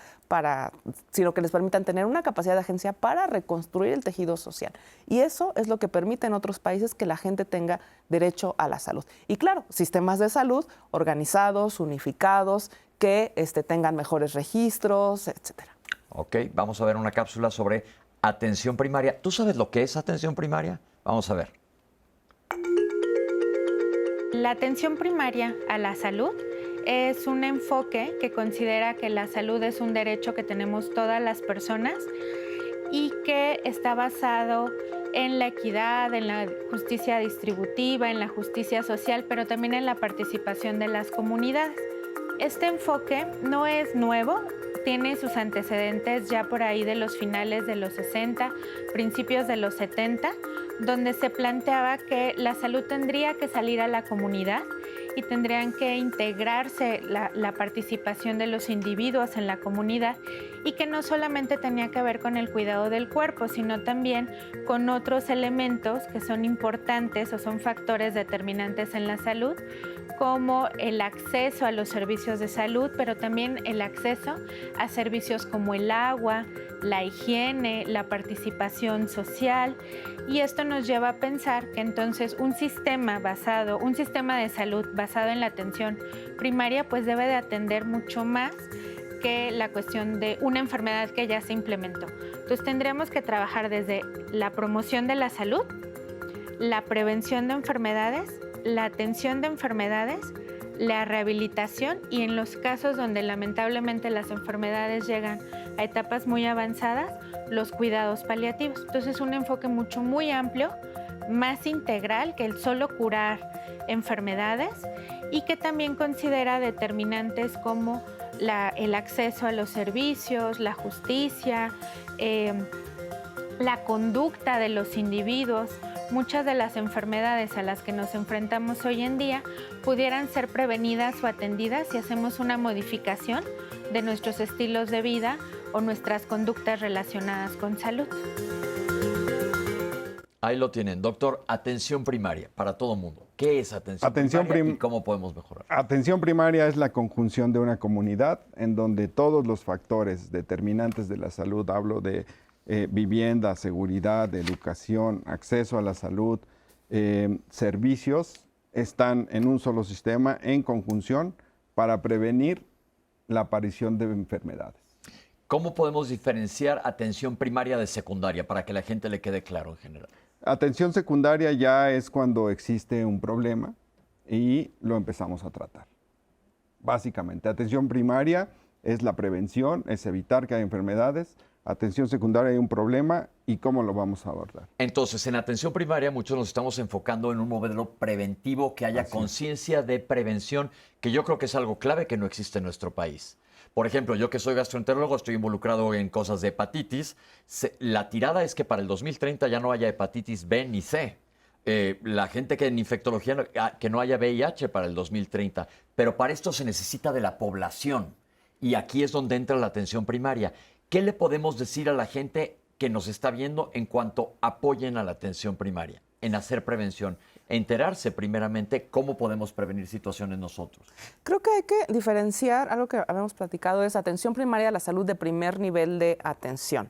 sino que les permitan tener una capacidad de agencia para reconstruir el tejido social. Y eso es lo que permite en otros países que la gente tenga derecho a la salud. Y claro, sistemas de salud organizados, unificados, que tengan mejores registros, etcétera. Ok, vamos a ver una cápsula sobre atención primaria. ¿Tú sabes lo que es atención primaria? Vamos a ver. La atención primaria a la salud es un enfoque que considera que la salud es un derecho que tenemos todas las personas y que está basado en la equidad, en la justicia distributiva, en la justicia social, pero también en la participación de las comunidades. Este enfoque no es nuevo, tiene sus antecedentes ya por ahí de los finales de los 60, principios de los 70, donde se planteaba que la salud tendría que salir a la comunidad y tendrían que integrarse la participación de los individuos en la comunidad y que no solamente tenía que ver con el cuidado del cuerpo, sino también con otros elementos que son importantes o son factores determinantes en la salud, como el acceso a los servicios de salud, pero también el acceso a servicios como el agua, la higiene, la participación social. Y esto nos lleva a pensar que entonces un sistema de salud basado en la atención primaria, pues debe de atender mucho más que la cuestión de una enfermedad que ya se implementó. Entonces tendremos que trabajar desde la promoción de la salud, la prevención de enfermedades, la atención de enfermedades, la rehabilitación y en los casos donde lamentablemente las enfermedades llegan a etapas muy avanzadas, los cuidados paliativos. Entonces es un enfoque muy amplio, más integral que el solo curar enfermedades y que también considera determinantes como el acceso a los servicios, la justicia, la conducta de los individuos. Muchas de las enfermedades a las que nos enfrentamos hoy en día pudieran ser prevenidas o atendidas si hacemos una modificación de nuestros estilos de vida o nuestras conductas relacionadas con salud. Ahí lo tienen, doctor. Atención primaria para todo mundo. ¿Qué es atención primaria y cómo podemos mejorar? Atención primaria es la conjunción de una comunidad en donde todos los factores determinantes de la salud, hablo de vivienda, seguridad, educación, acceso a la salud, servicios, están en un solo sistema, en conjunción, para prevenir la aparición de enfermedades. ¿Cómo podemos diferenciar atención primaria de secundaria para que la gente le quede claro en general? Atención secundaria ya es cuando existe un problema y lo empezamos a tratar. Básicamente, atención primaria es la prevención, es evitar que haya enfermedades. Atención secundaria hay un problema y cómo lo vamos a abordar. Entonces, en atención primaria muchos nos estamos enfocando en un modelo preventivo, que haya conciencia de prevención, que yo creo que es algo clave que no existe en nuestro país. Por ejemplo, yo que soy gastroenterólogo, estoy involucrado en cosas de hepatitis. La tirada es que para el 2030 ya no haya hepatitis B ni C. La gente que en infectología, que no haya VIH para el 2030. Pero para esto se necesita de la población. Y aquí es donde entra la atención primaria. ¿Qué le podemos decir a la gente que nos está viendo en cuanto apoyen a la atención primaria, en hacer prevención, enterarse primeramente cómo podemos prevenir situaciones nosotros? Creo que hay que diferenciar, algo que habíamos platicado, es atención primaria a la salud de primer nivel de atención.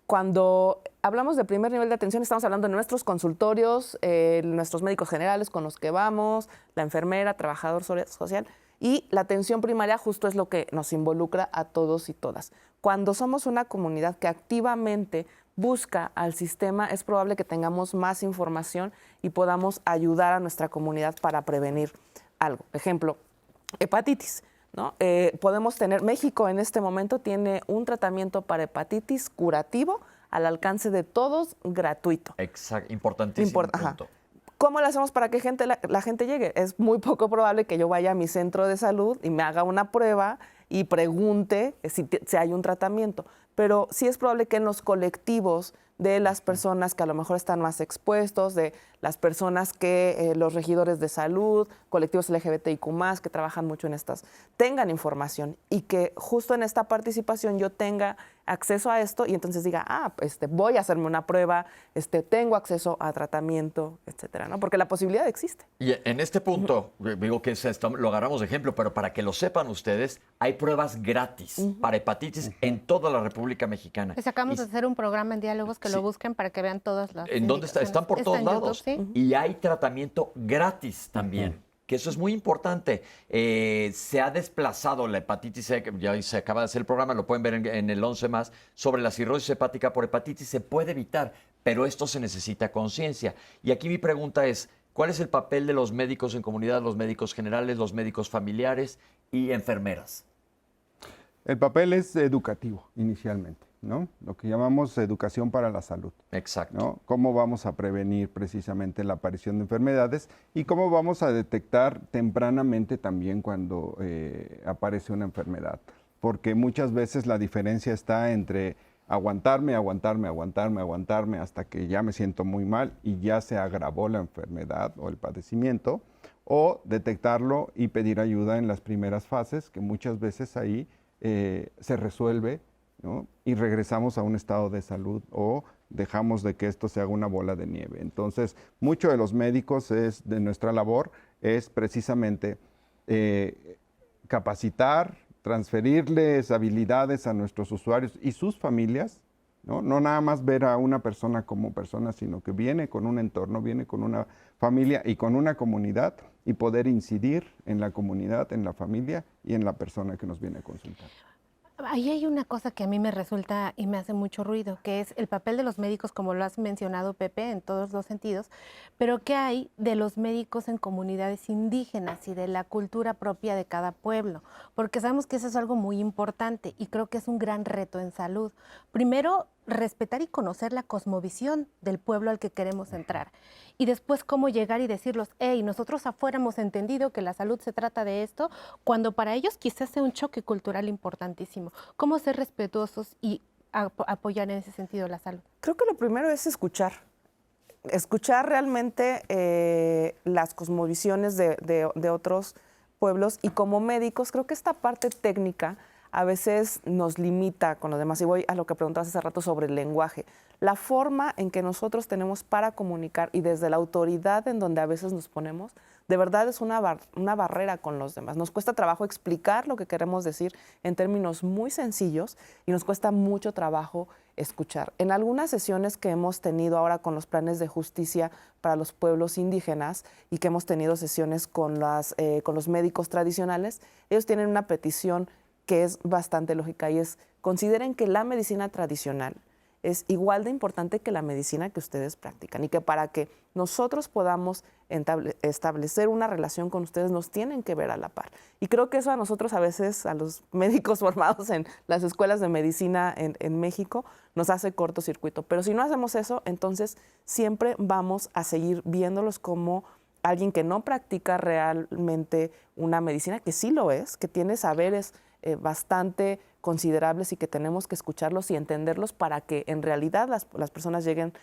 Cuando hablamos de primer nivel de atención, estamos hablando de nuestros consultorios, nuestros médicos generales con los que vamos, la enfermera, trabajador social. Y la atención primaria justo es lo que nos involucra a todos y todas. Cuando somos una comunidad que activamente busca al sistema, es probable que tengamos más información y podamos ayudar a nuestra comunidad para prevenir algo. Ejemplo, hepatitis, ¿no? Podemos tener, México en este momento tiene un tratamiento para hepatitis curativo al alcance de todos, gratuito. Exacto, importantísimo punto. ¿Cómo lo hacemos para que la gente llegue? Es muy poco probable que yo vaya a mi centro de salud y me haga una prueba y pregunte si hay un tratamiento. Pero sí es probable que en los colectivos de las personas que a lo mejor están más expuestos, de las personas que los regidores de salud, colectivos LGBTIQ+, que trabajan mucho en estas, tengan información y que justo en esta participación yo tenga acceso a esto y entonces diga, voy a hacerme una prueba, tengo acceso a tratamiento, etcétera, ¿no? Porque la posibilidad existe. Y en este punto, digo que lo agarramos de ejemplo, pero para que lo sepan ustedes, hay pruebas gratis para hepatitis en toda la República Mexicana. Pues acabamos de hacer un programa en Diálogos que lo busquen para que vean todas las ¿En dónde está? Están por todos en lados. YouTube, ¿sí? Y hay tratamiento gratis también. Que eso es muy importante. Se ha desplazado la hepatitis C, que ya se acaba de hacer el programa, lo pueden ver en el 11 más, sobre la cirrosis hepática por hepatitis, se puede evitar, pero esto se necesita conciencia. Y aquí mi pregunta es, ¿cuál es el papel de los médicos en comunidad, los médicos generales, los médicos familiares y enfermeras? El papel es educativo inicialmente, ¿no? Lo que llamamos educación para la salud. Exacto. ¿No? Cómo vamos a prevenir precisamente la aparición de enfermedades y cómo vamos a detectar tempranamente también cuando aparece una enfermedad. Porque muchas veces la diferencia está entre aguantarme hasta que ya me siento muy mal y ya se agravó la enfermedad o el padecimiento, o detectarlo y pedir ayuda en las primeras fases, que muchas veces ahí se resuelve, ¿no? Y regresamos a un estado de salud o dejamos de que esto se haga una bola de nieve. Entonces, mucho de los médicos de nuestra labor es precisamente capacitar, transferirles habilidades a nuestros usuarios y sus familias, ¿no? No nada más ver a una persona como persona, sino que viene con un entorno, viene con una familia y con una comunidad y poder incidir en la comunidad, en la familia y en la persona que nos viene a consultar. Ahí hay una cosa que a mí me resulta y me hace mucho ruido, que es el papel de los médicos, como lo has mencionado, Pepe, en todos los sentidos, pero ¿qué hay de los médicos en comunidades indígenas y de la cultura propia de cada pueblo? Porque sabemos que eso es algo muy importante y creo que es un gran reto en salud. Primero, respetar y conocer la cosmovisión del pueblo al que queremos entrar. Y después cómo llegar y decirlos, hey, nosotros afuera hemos entendido que la salud se trata de esto, cuando para ellos quizás sea un choque cultural importantísimo. ¿Cómo ser respetuosos y apoyar en ese sentido la salud? Creo que lo primero es escuchar. Escuchar realmente las cosmovisiones de otros pueblos y como médicos creo que esta parte técnica a veces nos limita con los demás. Y voy a lo que preguntabas hace rato sobre el lenguaje. La forma en que nosotros tenemos para comunicar y desde la autoridad en donde a veces nos ponemos, de verdad es una barrera con los demás. Nos cuesta trabajo explicar lo que queremos decir en términos muy sencillos y nos cuesta mucho trabajo escuchar. En algunas sesiones que hemos tenido ahora con los planes de justicia para los pueblos indígenas y que hemos tenido sesiones con los médicos tradicionales, ellos tienen una petición que es bastante lógica y es, consideren que la medicina tradicional es igual de importante que la medicina que ustedes practican y que para que nosotros podamos establecer una relación con ustedes nos tienen que ver a la par. Y creo que eso a nosotros a veces, a los médicos formados en las escuelas de medicina en México, nos hace cortocircuito. Pero si no hacemos eso, entonces siempre vamos a seguir viéndolos como alguien que no practica realmente una medicina, que sí lo es, que tiene saberes bastante considerables y que tenemos que escucharlos y entenderlos para que en realidad las personas lleguen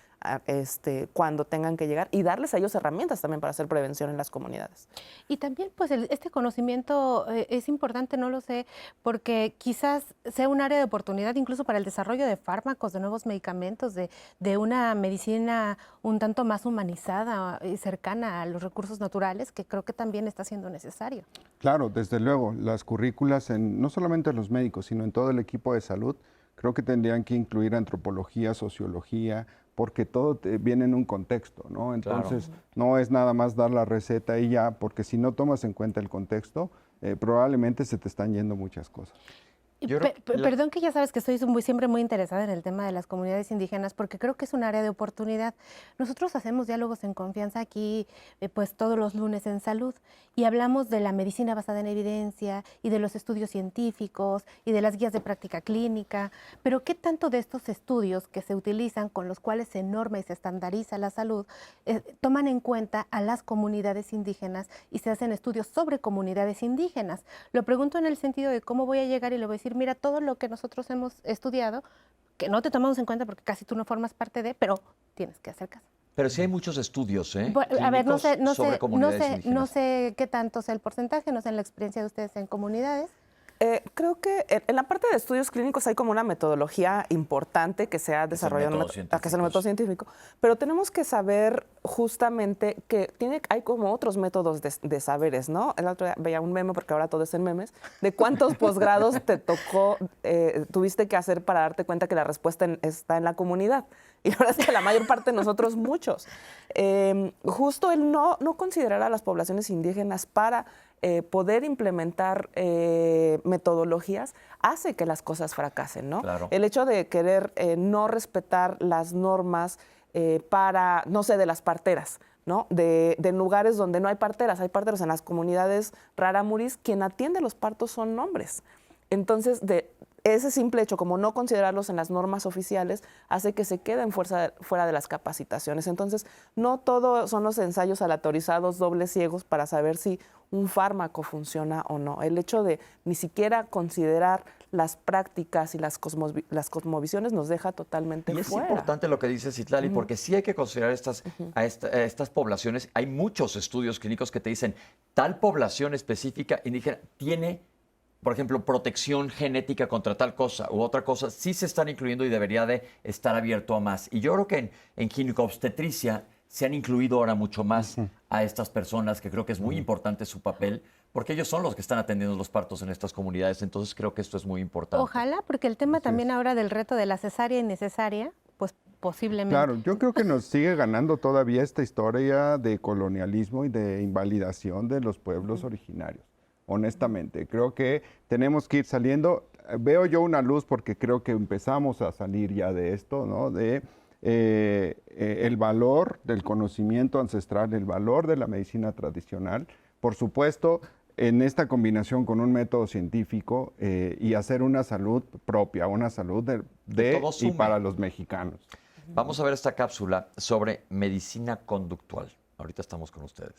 cuando tengan que llegar y darles a ellos herramientas también para hacer prevención en las comunidades. Y también pues este conocimiento es importante, no lo sé, porque quizás sea un área de oportunidad incluso para el desarrollo de fármacos, de nuevos medicamentos, de una medicina un tanto más humanizada y cercana a los recursos naturales, que creo que también está siendo necesario. Claro, desde luego, las currículas, no solamente los médicos, sino en todo el equipo de salud, creo que tendrían que incluir antropología, sociología, porque todo viene en un contexto, ¿no? Entonces, no es nada más dar la receta y ya, porque si no tomas en cuenta el contexto, probablemente se te están yendo muchas cosas. Yo creo que Perdón que ya sabes que estoy siempre muy interesada en el tema de las comunidades indígenas porque creo que es un área de oportunidad. Nosotros hacemos diálogos en confianza aquí pues todos los lunes en salud y hablamos de la medicina basada en evidencia y de los estudios científicos y de las guías de práctica clínica, pero ¿qué tanto de estos estudios que se utilizan con los cuales se norma y se estandariza la salud toman en cuenta a las comunidades indígenas y se hacen estudios sobre comunidades indígenas? Lo pregunto en el sentido de cómo voy a llegar y le voy a decir, mira, todo lo que nosotros hemos estudiado, que no te tomamos en cuenta porque casi tú no formas parte de, pero tienes que hacer caso. Pero sí hay muchos estudios, Bueno, a ver, sobre comunidades indígenas. no sé qué tanto sea el porcentaje, no sé en la experiencia de ustedes en comunidades. Creo que en la parte de estudios clínicos hay como una metodología importante que se ha desarrollado, que es el método científico, pero tenemos que saber justamente que hay como otros métodos de saberes, ¿no? El otro día veía un meme, porque ahora todo es en memes, de cuántos posgrados tuviste que hacer para darte cuenta que la respuesta está en la comunidad. Y la verdad es que la mayor parte de nosotros, muchos. Justo el no considerar a las poblaciones indígenas para poder implementar metodologías hace que las cosas fracasen, ¿no? Claro. El hecho de querer no respetar las normas para, no sé, de las parteras, ¿no? De lugares donde no hay parteras en las comunidades rarámuris, quien atiende los partos son hombres. Entonces, ese simple hecho, como no considerarlos en las normas oficiales, hace que se queden fuera de las capacitaciones. Entonces, no todo son los ensayos aleatorizados, dobles ciegos, para saber si un fármaco funciona o no. El hecho de ni siquiera considerar las prácticas y las cosmovisiones nos deja totalmente fuera. Y es fuera. importante lo que dice Citlali, porque sí hay que considerar a estas poblaciones. Hay muchos estudios clínicos que te dicen, tal población específica indígena tiene, por ejemplo, protección genética contra tal cosa u otra cosa, sí se están incluyendo y debería de estar abierto a más. Y yo creo que en ginecobstetricia se han incluido ahora mucho más a estas personas, que creo que es muy importante su papel, porque ellos son los que están atendiendo los partos en estas comunidades. Entonces creo que esto es muy importante. Ojalá, porque el tema también ahora del reto de la cesárea innecesaria, pues posiblemente. Claro, yo creo que nos sigue ganando todavía esta historia de colonialismo y de invalidación de los pueblos originarios. Honestamente, creo que tenemos que ir saliendo. Veo yo una luz porque creo que empezamos a salir ya de esto, ¿no? De el valor del conocimiento ancestral, el valor de la medicina tradicional, por supuesto, en esta combinación con un método científico y hacer una salud propia, una salud de y para los mexicanos. Vamos a ver esta cápsula sobre medicina conductual. Ahorita estamos con ustedes.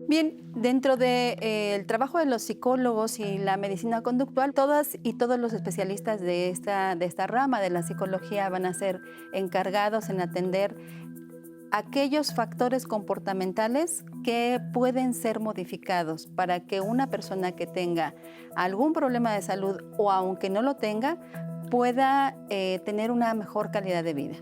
Bien, dentro del trabajo de los psicólogos y la medicina conductual, todas y todos los especialistas de esta rama de la psicología van a ser encargados en atender aquellos factores comportamentales que pueden ser modificados para que una persona que tenga algún problema de salud o aunque no lo tenga, pueda tener una mejor calidad de vida.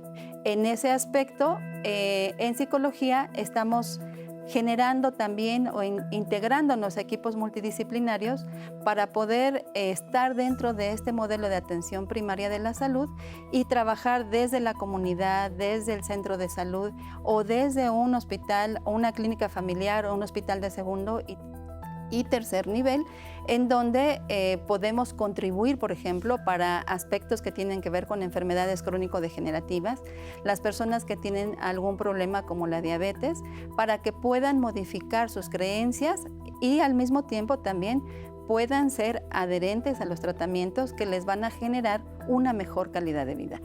En ese aspecto, en psicología estamos generando también o integrándonos a equipos multidisciplinarios para poder estar dentro de este modelo de atención primaria de la salud y trabajar desde la comunidad, desde el centro de salud o desde un hospital o una clínica familiar o un hospital de segundo y tercer nivel, en donde podemos contribuir, por ejemplo, para aspectos que tienen que ver con enfermedades crónico-degenerativas, las personas que tienen algún problema como la diabetes, para que puedan modificar sus creencias y al mismo tiempo también puedan ser adherentes a los tratamientos que les van a generar una mejor calidad de vida.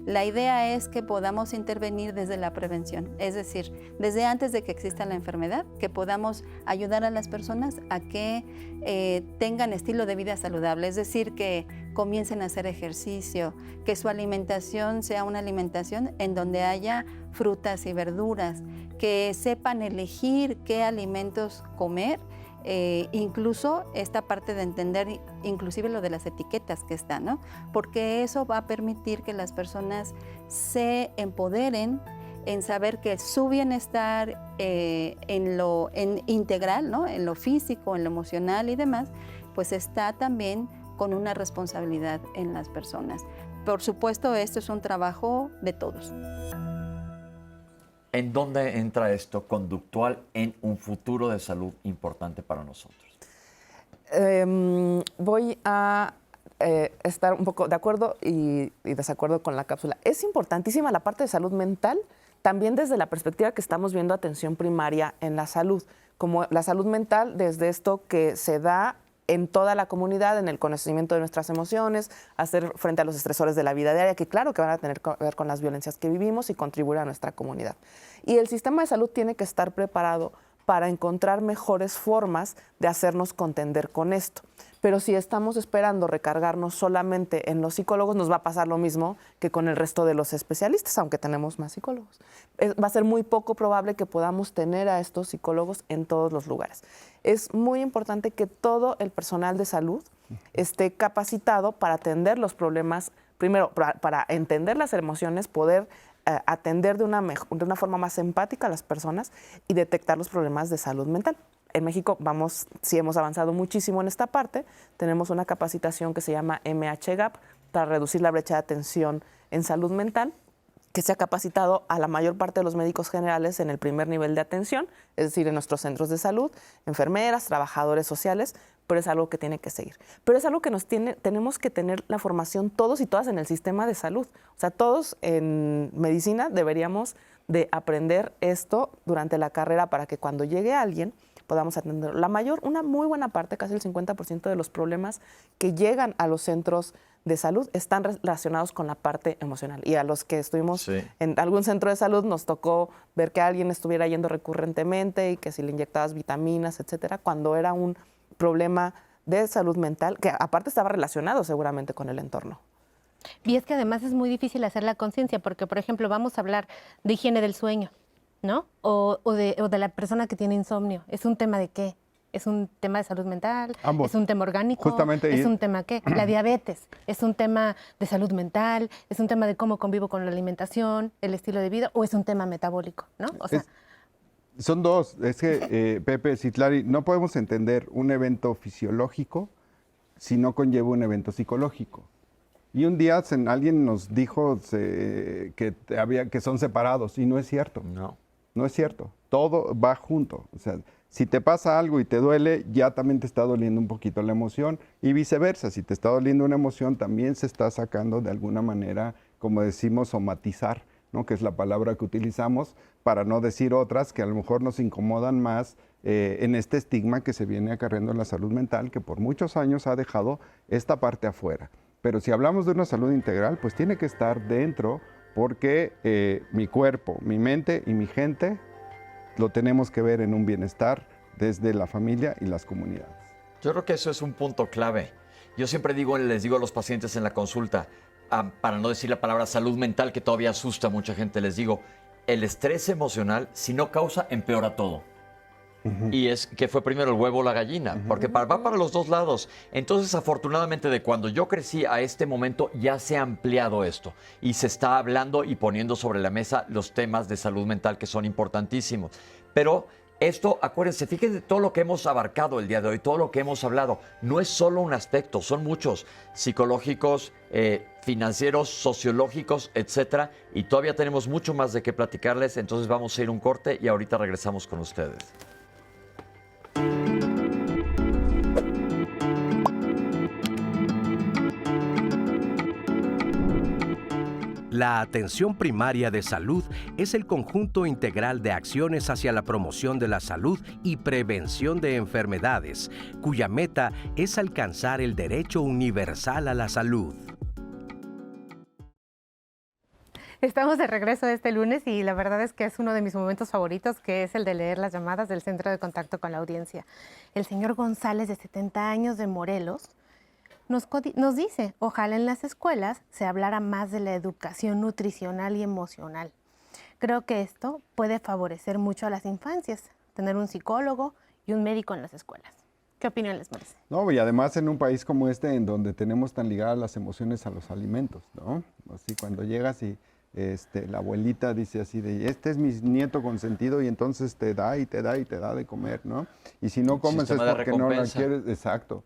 La idea es que podamos intervenir desde la prevención, es decir, desde antes de que exista la enfermedad, que podamos ayudar a las personas a que tengan estilo de vida saludable, es decir, que comiencen a hacer ejercicio, que su alimentación sea una alimentación en donde haya frutas y verduras, que sepan elegir qué alimentos comer. Incluso esta parte de entender inclusive lo de las etiquetas que están, ¿no? Porque eso va a permitir que las personas se empoderen en saber que su bienestar en integral, ¿no? En lo físico, en lo emocional y demás, pues está también con una responsabilidad en las personas. Por supuesto, esto es un trabajo de todos. ¿En dónde entra esto conductual en un futuro de salud importante para nosotros? Voy a estar un poco de acuerdo y desacuerdo con la cápsula. Es importantísima la parte de salud mental, también desde la perspectiva que estamos viendo atención primaria en la salud, como la salud mental desde esto que se da en toda la comunidad, en el conocimiento de nuestras emociones, hacer frente a los estresores de la vida diaria, que claro que van a tener que ver con las violencias que vivimos y contribuir a nuestra comunidad. Y el sistema de salud tiene que estar preparado para encontrar mejores formas de hacernos contender con esto. Pero si estamos esperando recargarnos solamente en los psicólogos, nos va a pasar lo mismo que con el resto de los especialistas, aunque tenemos más psicólogos. Va a ser muy poco probable que podamos tener a estos psicólogos en todos los lugares. Es muy importante que todo el personal de salud esté capacitado para atender los problemas, primero, para entender las emociones, poder atender de una forma más empática a las personas y detectar los problemas de salud mental. En México sí hemos avanzado muchísimo en esta parte. Tenemos una capacitación que se llama MHGAP para reducir la brecha de atención en salud mental, que se ha capacitado a la mayor parte de los médicos generales en el primer nivel de atención, es decir, en nuestros centros de salud, enfermeras, trabajadores sociales, pero es algo que tiene que seguir. Pero es algo que tenemos que tener la formación todos y todas en el sistema de salud. O sea, todos en medicina deberíamos de aprender esto durante la carrera para que cuando llegue alguien podamos atender. Una muy buena parte, casi el 50% de los problemas que llegan a los centros de salud están relacionados con la parte emocional. Y a los que estuvimos en algún centro de salud nos tocó ver que alguien estuviera yendo recurrentemente y que si le inyectabas vitaminas, etcétera, cuando era un problema de salud mental, que aparte estaba relacionado seguramente con el entorno. Y es que además es muy difícil hacer la conciencia, porque, por ejemplo, vamos a hablar de higiene del sueño, ¿no? O de la persona que tiene insomnio. ¿Es un tema de qué? ¿Es un tema de salud mental? Ambos. ¿Es un tema orgánico? Justamente ¿Es un tema qué? La diabetes. ¿Es un tema de salud mental? ¿Es un tema de cómo convivo con la alimentación, el estilo de vida? ¿O es un tema metabólico, ¿no? O sea, son dos. Es que, Pepe, Citlali, no podemos entender un evento fisiológico si no conlleva un evento psicológico. Y un día alguien nos dijo que son separados, y no es cierto. No es cierto. Todo va junto. O sea, si te pasa algo y te duele, ya también te está doliendo un poquito la emoción, y viceversa. Si te está doliendo una emoción, también se está sacando de alguna manera, como decimos, somatizar, ¿no? Que es la palabra que utilizamos para no decir otras que a lo mejor nos incomodan más en este estigma que se viene acarreando en la salud mental, que por muchos años ha dejado esta parte afuera. Pero si hablamos de una salud integral, pues tiene que estar dentro, porque mi cuerpo, mi mente y mi gente lo tenemos que ver en un bienestar desde la familia y las comunidades. Yo creo que eso es un punto clave. Yo siempre les digo a los pacientes en la consulta, para no decir la palabra salud mental, que todavía asusta a mucha gente, les digo, el estrés emocional, si no causa, empeora todo. Y es que fue primero el huevo o la gallina, porque va para los dos lados. Entonces, afortunadamente, de cuando yo crecí a este momento, ya se ha ampliado esto y se está hablando y poniendo sobre la mesa los temas de salud mental que son importantísimos. Pero esto, acuérdense, fíjense todo lo que hemos abarcado el día de hoy, todo lo que hemos hablado. No es solo un aspecto, son muchos, psicológicos, financieros, sociológicos, etcétera. Y todavía tenemos mucho más de qué platicarles. Entonces vamos a ir a un corte y ahorita regresamos con ustedes. La atención primaria de salud es el conjunto integral de acciones hacia la promoción de la salud y prevención de enfermedades, cuya meta es alcanzar el derecho universal a la salud. estamos de regreso este lunes y la verdad es que es uno de mis momentos favoritos, que es el de leer las llamadas del Centro de Contacto con la Audiencia. El señor González, de 70 años, de Morelos, nos dice, ojalá en las escuelas se hablara más de la educación nutricional y emocional. Creo que esto puede favorecer mucho a las infancias, tener un psicólogo y un médico en las escuelas. ¿Qué opinión les merece? No, y además en un país como este, en donde tenemos tan ligadas las emociones a los alimentos, ¿no? Así cuando llegas y la abuelita dice así de, este es mi nieto consentido, y entonces te da y te da y te da de comer, ¿no? Y si no comes es porque no la quieres, exacto.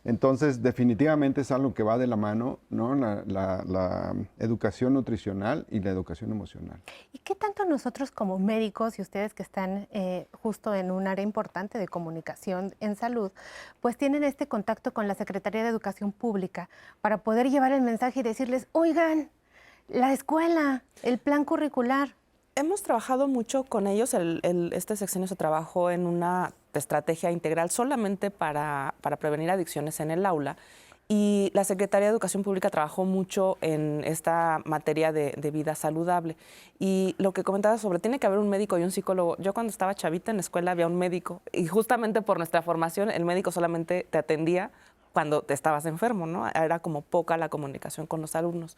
Entonces, definitivamente es algo que va de la mano, ¿no? La educación nutricional y la educación emocional. ¿Y qué tanto nosotros como médicos y ustedes que están justo en un área importante de comunicación en salud, pues tienen este contacto con la Secretaría de Educación Pública para poder llevar el mensaje y decirles, oigan, la escuela, el plan curricular? Hemos trabajado mucho con ellos. Este sexenio se trabajó en una estrategia integral solamente para prevenir adicciones en el aula. Y la Secretaría de Educación Pública trabajó mucho en esta materia de vida saludable. Y lo que comentaba sobre, tiene que haber un médico y un psicólogo. Yo cuando estaba chavita en la escuela había un médico y justamente por nuestra formación el médico solamente te atendía cuando te estabas enfermo, ¿no? Era como poca la comunicación con los alumnos.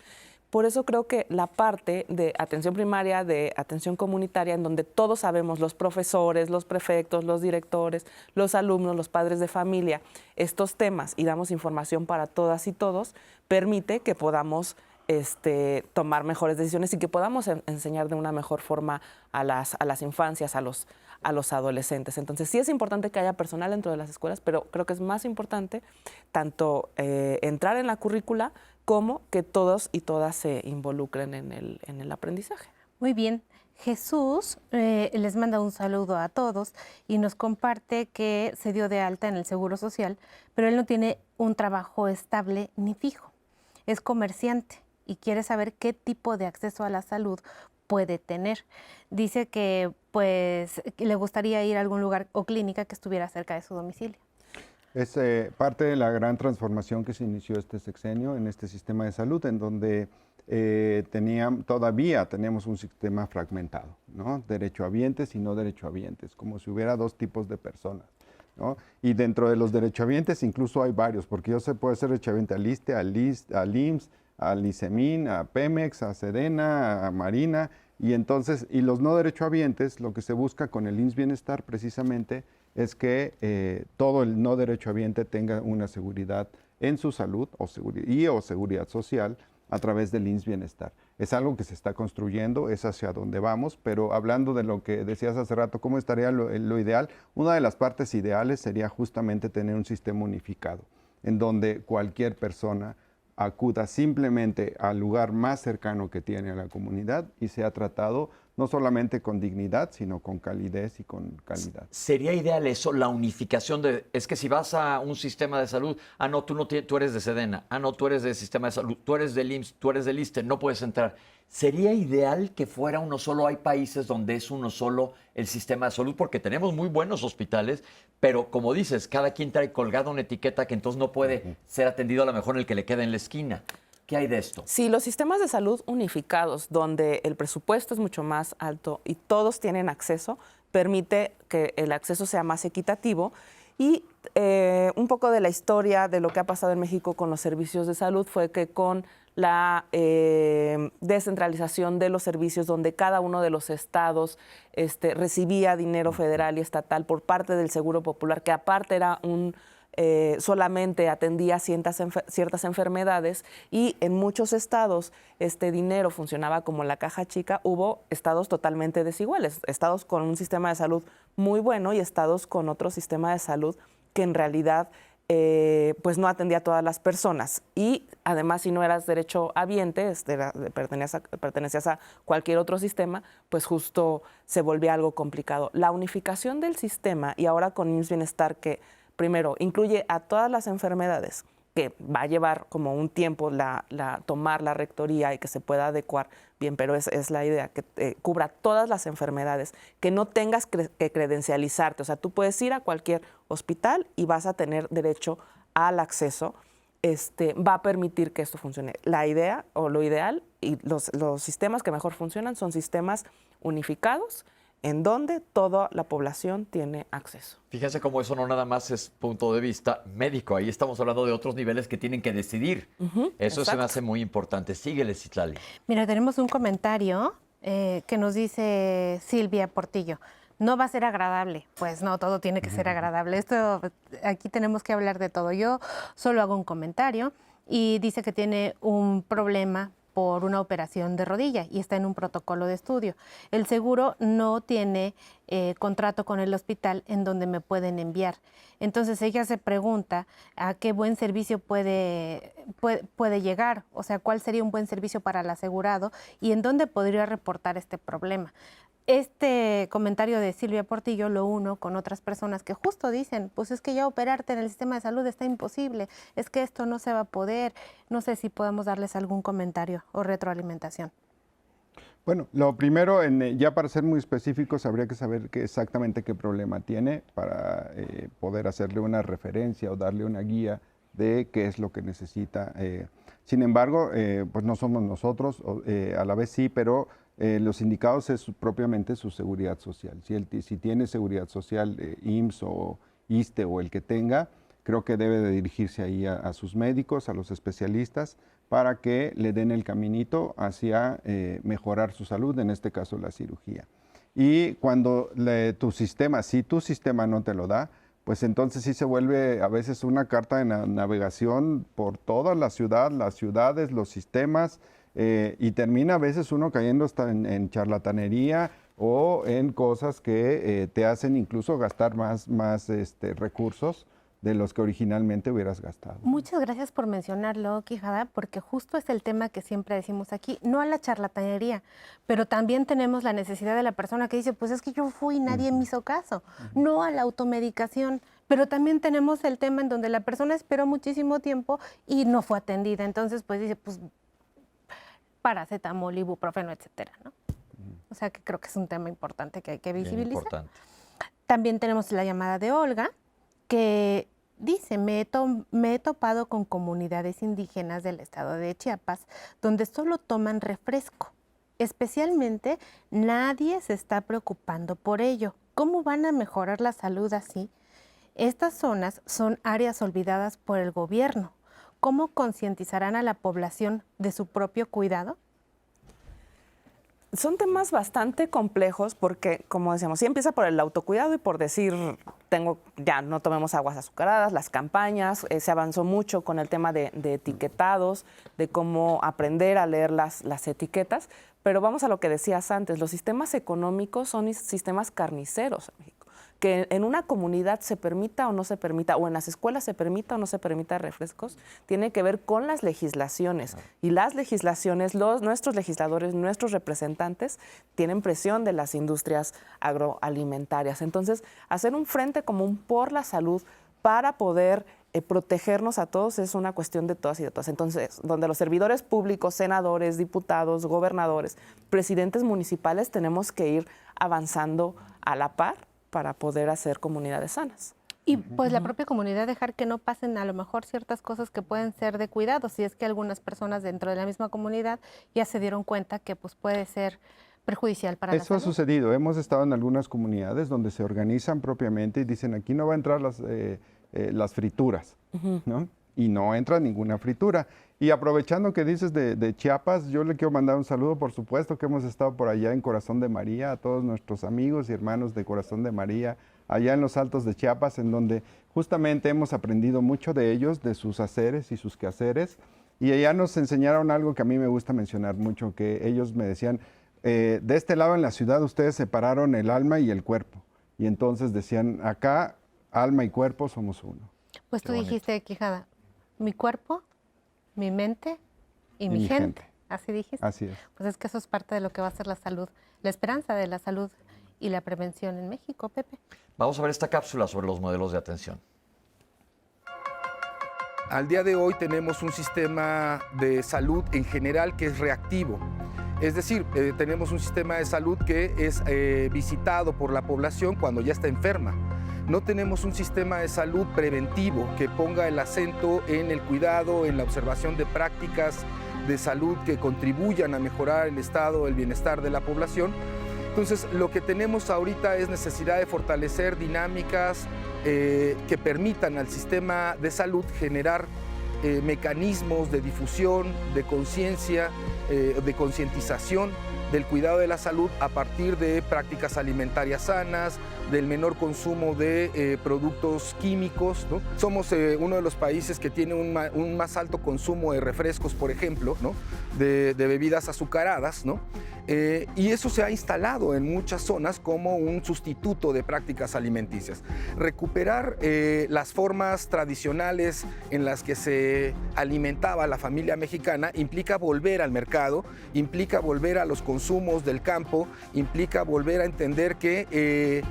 Por eso creo que la parte de atención primaria, de atención comunitaria, en donde todos sabemos, los profesores, los prefectos, los directores, los alumnos, los padres de familia, estos temas y damos información para todas y todos, permite que podamos tomar mejores decisiones y que podamos enseñar de una mejor forma a las infancias, a los adolescentes. Entonces sí es importante que haya personal dentro de las escuelas, pero creo que es más importante tanto entrar en la currícula como que todos y todas se involucren en el aprendizaje. Muy bien. Jesús les manda un saludo a todos y nos comparte que se dio de alta en el Seguro Social, pero él no tiene un trabajo estable ni fijo. Es comerciante y quiere saber qué tipo de acceso a la salud puede tener. Dice que pues le gustaría ir a algún lugar o clínica que estuviera cerca de su domicilio. Es parte de la gran transformación que se inició este sexenio en este sistema de salud, en donde todavía tenemos un sistema fragmentado, ¿no? Derechohabientes y no derechohabientes, como si hubiera dos tipos de personas, ¿no? Y dentro de los derechohabientes incluso hay varios, porque yo puedo ser derechohabiente al ISSSTE, al IMSS, al ICEMIN, a Pemex, a Sedena, a Marina, y los no derechohabientes, lo que se busca con el IMSS Bienestar precisamente es que todo el no derechohabiente tenga una seguridad en su salud o seguridad social a través del IMSS Bienestar. Es algo que se está construyendo, es hacia donde vamos, pero hablando de lo que decías hace rato, ¿cómo estaría lo ideal? Una de las partes ideales sería justamente tener un sistema unificado, en donde cualquier persona acuda simplemente al lugar más cercano que tiene a la comunidad y sea tratado no solamente con dignidad, sino con calidez y con calidad. ¿Sería ideal eso, la unificación es que si vas a un sistema de salud, no, tú eres de Sedena, no, tú eres del sistema de salud, tú eres del IMSS, tú eres del ISSSTE, no puedes entrar? ¿Sería ideal que fuera uno solo? Hay países donde es uno solo el sistema de salud, porque tenemos muy buenos hospitales, pero como dices, cada quien trae colgada una etiqueta que entonces no puede ser atendido a lo mejor en el que le queda en la esquina. ¿Qué hay de esto? Sí, los sistemas de salud unificados, donde el presupuesto es mucho más alto y todos tienen acceso, permite que el acceso sea más equitativo. Y un poco de la historia de lo que ha pasado en México con los servicios de salud fue que con la descentralización de los servicios, donde cada uno de los estados recibía dinero federal y estatal por parte del Seguro Popular, que aparte era solamente atendía ciertas enfermedades, y en muchos estados este dinero funcionaba como la caja chica. Hubo estados totalmente desiguales, estados con un sistema de salud muy bueno y estados con otro sistema de salud que en realidad pues no atendía a todas las personas. Y además, si no eras derechohabiente, pertenecías a cualquier otro sistema, pues justo se volvía algo complicado. La unificación del sistema, y ahora con IMSS Bienestar, que primero incluye a todas las enfermedades, que va a llevar como un tiempo tomar la rectoría y que se pueda adecuar bien, pero es la idea, que cubra todas las enfermedades, que no tengas que credencializarte. O sea, tú puedes ir a cualquier hospital y vas a tener derecho al acceso. Va a permitir que esto funcione. La idea o lo ideal, y los sistemas que mejor funcionan son sistemas unificados, en donde toda la población tiene acceso. Fíjense cómo eso no nada más es punto de vista médico. Ahí estamos hablando de otros niveles que tienen que decidir. Eso se me hace muy importante. Síguele, Citlali. Mira, tenemos un comentario que nos dice Silvia Portillo. No va a ser agradable. Pues no, todo tiene que ser agradable. Aquí tenemos que hablar de todo. Yo solo hago un comentario y dice que tiene un problema por una operación de rodilla y está en un protocolo de estudio. El seguro no tiene contrato con el hospital en donde me pueden enviar. Entonces ella se pregunta a qué buen servicio puede llegar, o sea, cuál sería un buen servicio para el asegurado y en dónde podría reportar este problema. Este comentario de Silvia Portillo lo uno con otras personas que justo dicen, pues es que ya operarte en el sistema de salud está imposible, es que esto no se va a poder. No sé si podemos darles algún comentario o retroalimentación. Bueno, lo primero, ya para ser muy específicos, habría que saber exactamente qué problema tiene para poder hacerle una referencia o darle una guía de qué es lo que necesita. Sin embargo, pues no somos nosotros, a la vez sí, pero los indicados es propiamente su seguridad social. Si tiene seguridad social, IMSS o ISSSTE o el que tenga, creo que debe de dirigirse ahí a sus médicos, a los especialistas, para que le den el caminito hacia mejorar su salud, en este caso la cirugía. Y cuando si tu sistema no te lo da, pues entonces sí se vuelve a veces una carta de navegación por toda la ciudad, las ciudades, los sistemas, y termina a veces uno cayendo hasta en charlatanería o en cosas que te hacen incluso gastar más recursos de los que originalmente hubieras gastado. Muchas gracias por mencionarlo, Quijada, porque justo es el tema que siempre decimos aquí, no a la charlatanería, pero también tenemos la necesidad de la persona que dice, pues es que yo fui y nadie me hizo caso, no a la automedicación, pero también tenemos el tema en donde la persona esperó muchísimo tiempo y no fue atendida, entonces pues dice, pues paracetamol, ibuprofeno, etcétera, ¿no? O sea que creo que es un tema importante que hay que visibilizar. Importante. También tenemos la llamada de Olga, que dice, me he topado con comunidades indígenas del estado de Chiapas donde solo toman refresco. Especialmente, nadie se está preocupando por ello. ¿Cómo van a mejorar la salud así? Estas zonas son áreas olvidadas por el gobierno. ¿Cómo concientizarán a la población de su propio cuidado? Son temas bastante complejos porque, como decíamos, sí empieza por el autocuidado y por decir, ya no tomemos aguas azucaradas, las campañas, se avanzó mucho con el tema de etiquetados, de cómo aprender a leer las etiquetas, pero vamos a lo que decías antes, los sistemas económicos son sistemas carniceros en México. Que en una comunidad se permita o no se permita, o en las escuelas se permita o no se permita refrescos, tiene que ver con las legislaciones. Y las legislaciones, nuestros legisladores, nuestros representantes, tienen presión de las industrias agroalimentarias. Entonces, hacer un frente común por la salud para poder protegernos a todos es una cuestión de todas y de todas. Entonces, donde los servidores públicos, senadores, diputados, gobernadores, presidentes municipales, tenemos que ir avanzando a la par para poder hacer comunidades sanas. Y pues la propia comunidad dejar que no pasen a lo mejor ciertas cosas que pueden ser de cuidado, si es que algunas personas dentro de la misma comunidad ya se dieron cuenta que pues puede ser perjudicial para la salud. Eso ha sucedido. Hemos estado en algunas comunidades donde se organizan propiamente y dicen aquí no va a entrar las frituras, ¿no? Y no entra ninguna fritura. Y aprovechando que dices de Chiapas, yo le quiero mandar un saludo, por supuesto, que hemos estado por allá en Corazón de María, a todos nuestros amigos y hermanos de Corazón de María, allá en los Altos de Chiapas, en donde justamente hemos aprendido mucho de ellos, de sus haceres y sus quehaceres. Y allá nos enseñaron algo que a mí me gusta mencionar mucho, que ellos me decían, de este lado en la ciudad ustedes separaron el alma y el cuerpo. Y entonces decían, acá alma y cuerpo somos uno. Pues tú dijiste, Quijada, mi cuerpo, mi mente y mi gente. ¿Así dijiste? Así es. Pues es que eso es parte de lo que va a ser la salud, la esperanza de la salud y la prevención en México, Pepe. Vamos a ver esta cápsula sobre los modelos de atención. Al día de hoy tenemos un sistema de salud en general que es reactivo. Es decir, tenemos un sistema de salud que es visitado por la población cuando ya está enferma. No tenemos un sistema de salud preventivo que ponga el acento en el cuidado, en la observación de prácticas de salud que contribuyan a mejorar el estado, el bienestar de la población. Entonces, lo que tenemos ahorita es necesidad de fortalecer dinámicas que permitan al sistema de salud generar mecanismos de difusión, de conciencia, de concientización del cuidado de la salud a partir de prácticas alimentarias sanas, del menor consumo de productos químicos, ¿no? Somos uno de los países que tiene un más alto consumo de refrescos, por ejemplo, ¿no? de bebidas azucaradas, ¿no? Y eso se ha instalado en muchas zonas como un sustituto de prácticas alimenticias. Recuperar las formas tradicionales en las que se alimentaba la familia mexicana implica volver al mercado, implica volver a los consumos del campo, implica volver a entender que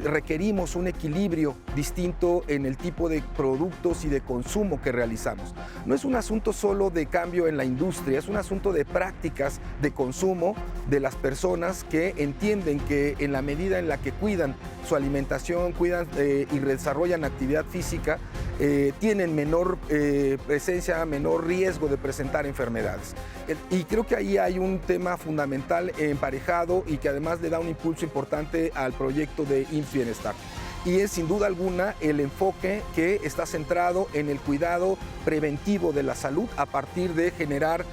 requerimos un equilibrio distinto en el tipo de productos y de consumo que realizamos. No es un asunto solo de cambio en la industria, es un asunto de prácticas de consumo de las personas que entienden que en la medida en la que cuidan su alimentación, cuidan y desarrollan actividad física, tienen menor presencia, menor riesgo de presentar enfermedades. Y creo que ahí hay un tema fundamental emparejado y que además le da un impulso importante al proyecto de IMSS Bienestar. Y es sin duda alguna el enfoque que está centrado en el cuidado preventivo de la salud a partir de generar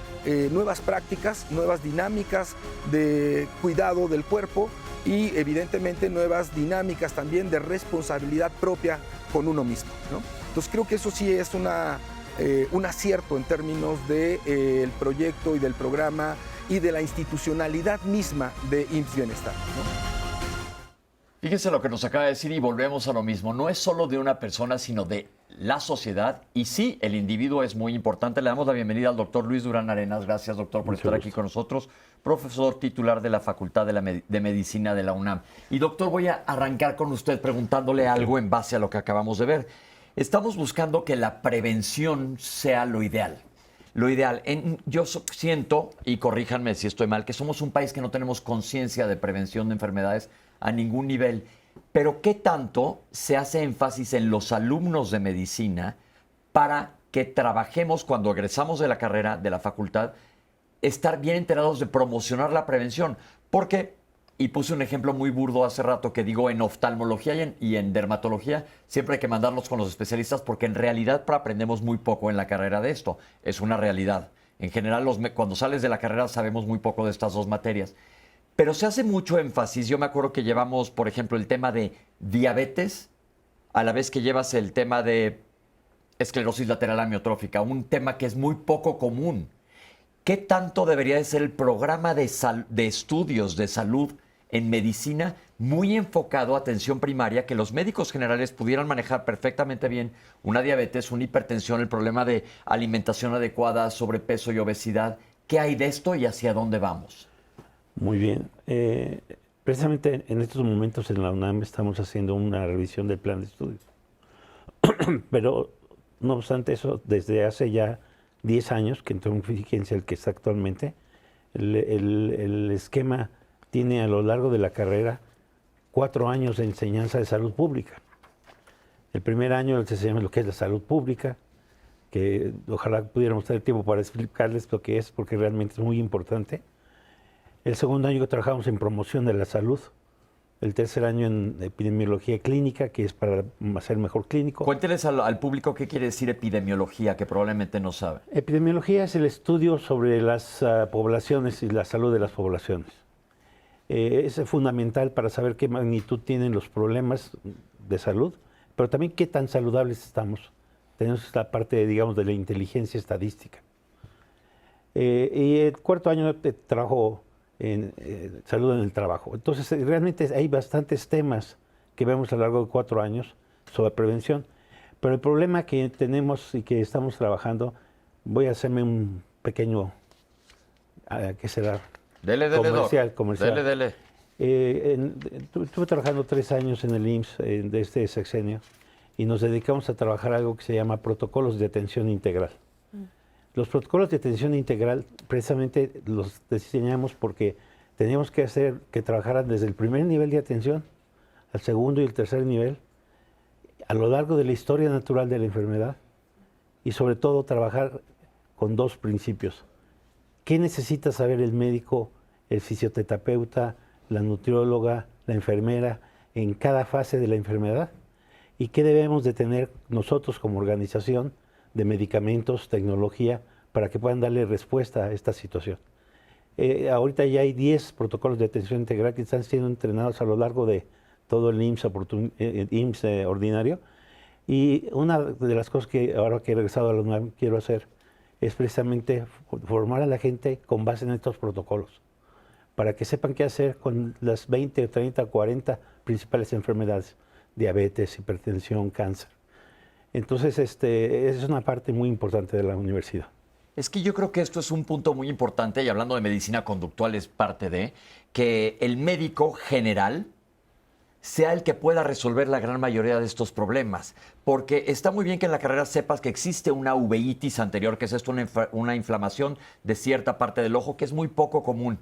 nuevas prácticas, nuevas dinámicas de cuidado del cuerpo y evidentemente nuevas dinámicas también de responsabilidad propia con uno mismo, ¿no? Entonces creo que eso sí es un acierto en términos del proyecto y del programa y de la institucionalidad misma de IMSS Bienestar, ¿no? Fíjense lo que nos acaba de decir y volvemos a lo mismo. No es solo de una persona, sino de la sociedad. Y sí, el individuo es muy importante. Le damos la bienvenida al doctor Luis Durán Arenas. Gracias, doctor, por estar aquí con nosotros. Profesor titular de la Facultad de Medicina de la UNAM. Y doctor, voy a arrancar con usted preguntándole algo en base a lo que acabamos de ver. Estamos buscando que la prevención sea lo ideal. Lo ideal. Yo siento, y corríjanme si estoy mal, que somos un país que no tenemos conciencia de prevención de enfermedades a ningún nivel. Pero ¿qué tanto se hace énfasis en los alumnos de medicina para que trabajemos cuando egresamos de la carrera, de la facultad, estar bien enterados de promocionar la prevención? Porque, y puse un ejemplo muy burdo hace rato que digo, en oftalmología y en dermatología siempre hay que mandarlos con los especialistas porque en realidad aprendemos muy poco en la carrera de esto. Es una realidad. En general, cuando sales de la carrera sabemos muy poco de estas dos materias. Pero se hace mucho énfasis. Yo me acuerdo que llevamos, por ejemplo, el tema de diabetes, a la vez que llevas el tema de esclerosis lateral amiotrófica, un tema que es muy poco común. ¿Qué tanto debería de ser el programa de estudios de salud en medicina muy enfocado a atención primaria, que los médicos generales pudieran manejar perfectamente bien una diabetes, una hipertensión, el problema de alimentación adecuada, sobrepeso y obesidad? ¿Qué hay de esto y hacia dónde vamos? Muy bien. Precisamente en estos momentos en la UNAM estamos haciendo una revisión del plan de estudios. Pero, no obstante eso, desde hace ya 10 años, que entró en vigencia el que está actualmente, el esquema tiene a lo largo de la carrera 4 años de enseñanza de salud pública. El primer año se llama lo que es la salud pública, que ojalá pudiéramos tener tiempo para explicarles lo que es, porque realmente es muy importante. El segundo año que trabajamos en promoción de la salud. El tercer año en epidemiología clínica, que es para hacer mejor clínico. Cuénteles al público qué quiere decir epidemiología, que probablemente no sabe. Epidemiología es el estudio sobre las poblaciones y la salud de las poblaciones. Es fundamental para saber qué magnitud tienen los problemas de salud, pero también qué tan saludables estamos. Tenemos esta parte, digamos, de la inteligencia estadística. Y el cuarto año trabajo en salud en el trabajo. Entonces, realmente hay bastantes temas que vemos a lo largo de 4 años sobre prevención, pero el problema que tenemos y que estamos trabajando, voy a hacerme un pequeño, ¿qué será? Dele, comercial. Dele. Estuve trabajando 3 años en el IMSS de este sexenio y nos dedicamos a trabajar algo que se llama protocolos de atención integral. Los protocolos de atención integral precisamente los diseñamos porque teníamos que hacer que trabajaran desde el primer nivel de atención al segundo y el tercer nivel a lo largo de la historia natural de la enfermedad y sobre todo trabajar con 2 principios. ¿Qué necesita saber el médico, el fisioterapeuta, la nutrióloga, la enfermera en cada fase de la enfermedad? ¿Y qué debemos de tener nosotros como organización de medicamentos, tecnología, para que puedan darle respuesta a esta situación? Ahorita ya hay 10 protocolos de atención integral que están siendo entrenados a lo largo de todo el IMSS ordinario. Y una de las cosas que ahora que he regresado a la UNAM quiero hacer es precisamente formar a la gente con base en estos protocolos, para que sepan qué hacer con las 20, 30, 40 principales enfermedades: diabetes, hipertensión, cáncer. Entonces, es una parte muy importante de la universidad. Es que yo creo que esto es un punto muy importante, y hablando de medicina conductual es parte de que el médico general sea el que pueda resolver la gran mayoría de estos problemas. Porque está muy bien que en la carrera sepas que existe una uveitis anterior, que es esto, una inflamación de cierta parte del ojo, que es muy poco común.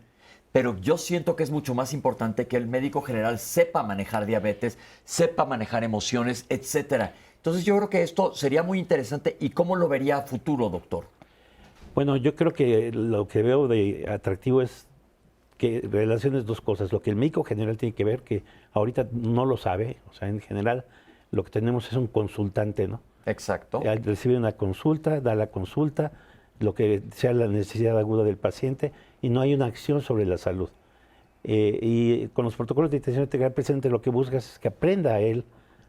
Pero yo siento que es mucho más importante que el médico general sepa manejar diabetes, sepa manejar emociones, etcétera. Entonces yo creo que esto sería muy interesante. ¿Y cómo lo vería a futuro, doctor? Bueno, yo creo que lo que veo de atractivo es que relaciones dos cosas. Lo que el médico general tiene que ver, que ahorita no lo sabe, o sea, en general lo que tenemos es un consultante, ¿no? Exacto. Recibe una consulta, da la consulta, lo que sea la necesidad aguda del paciente, y no hay una acción sobre la salud. Y con los protocolos de atención integral presente lo que buscas es que aprenda a él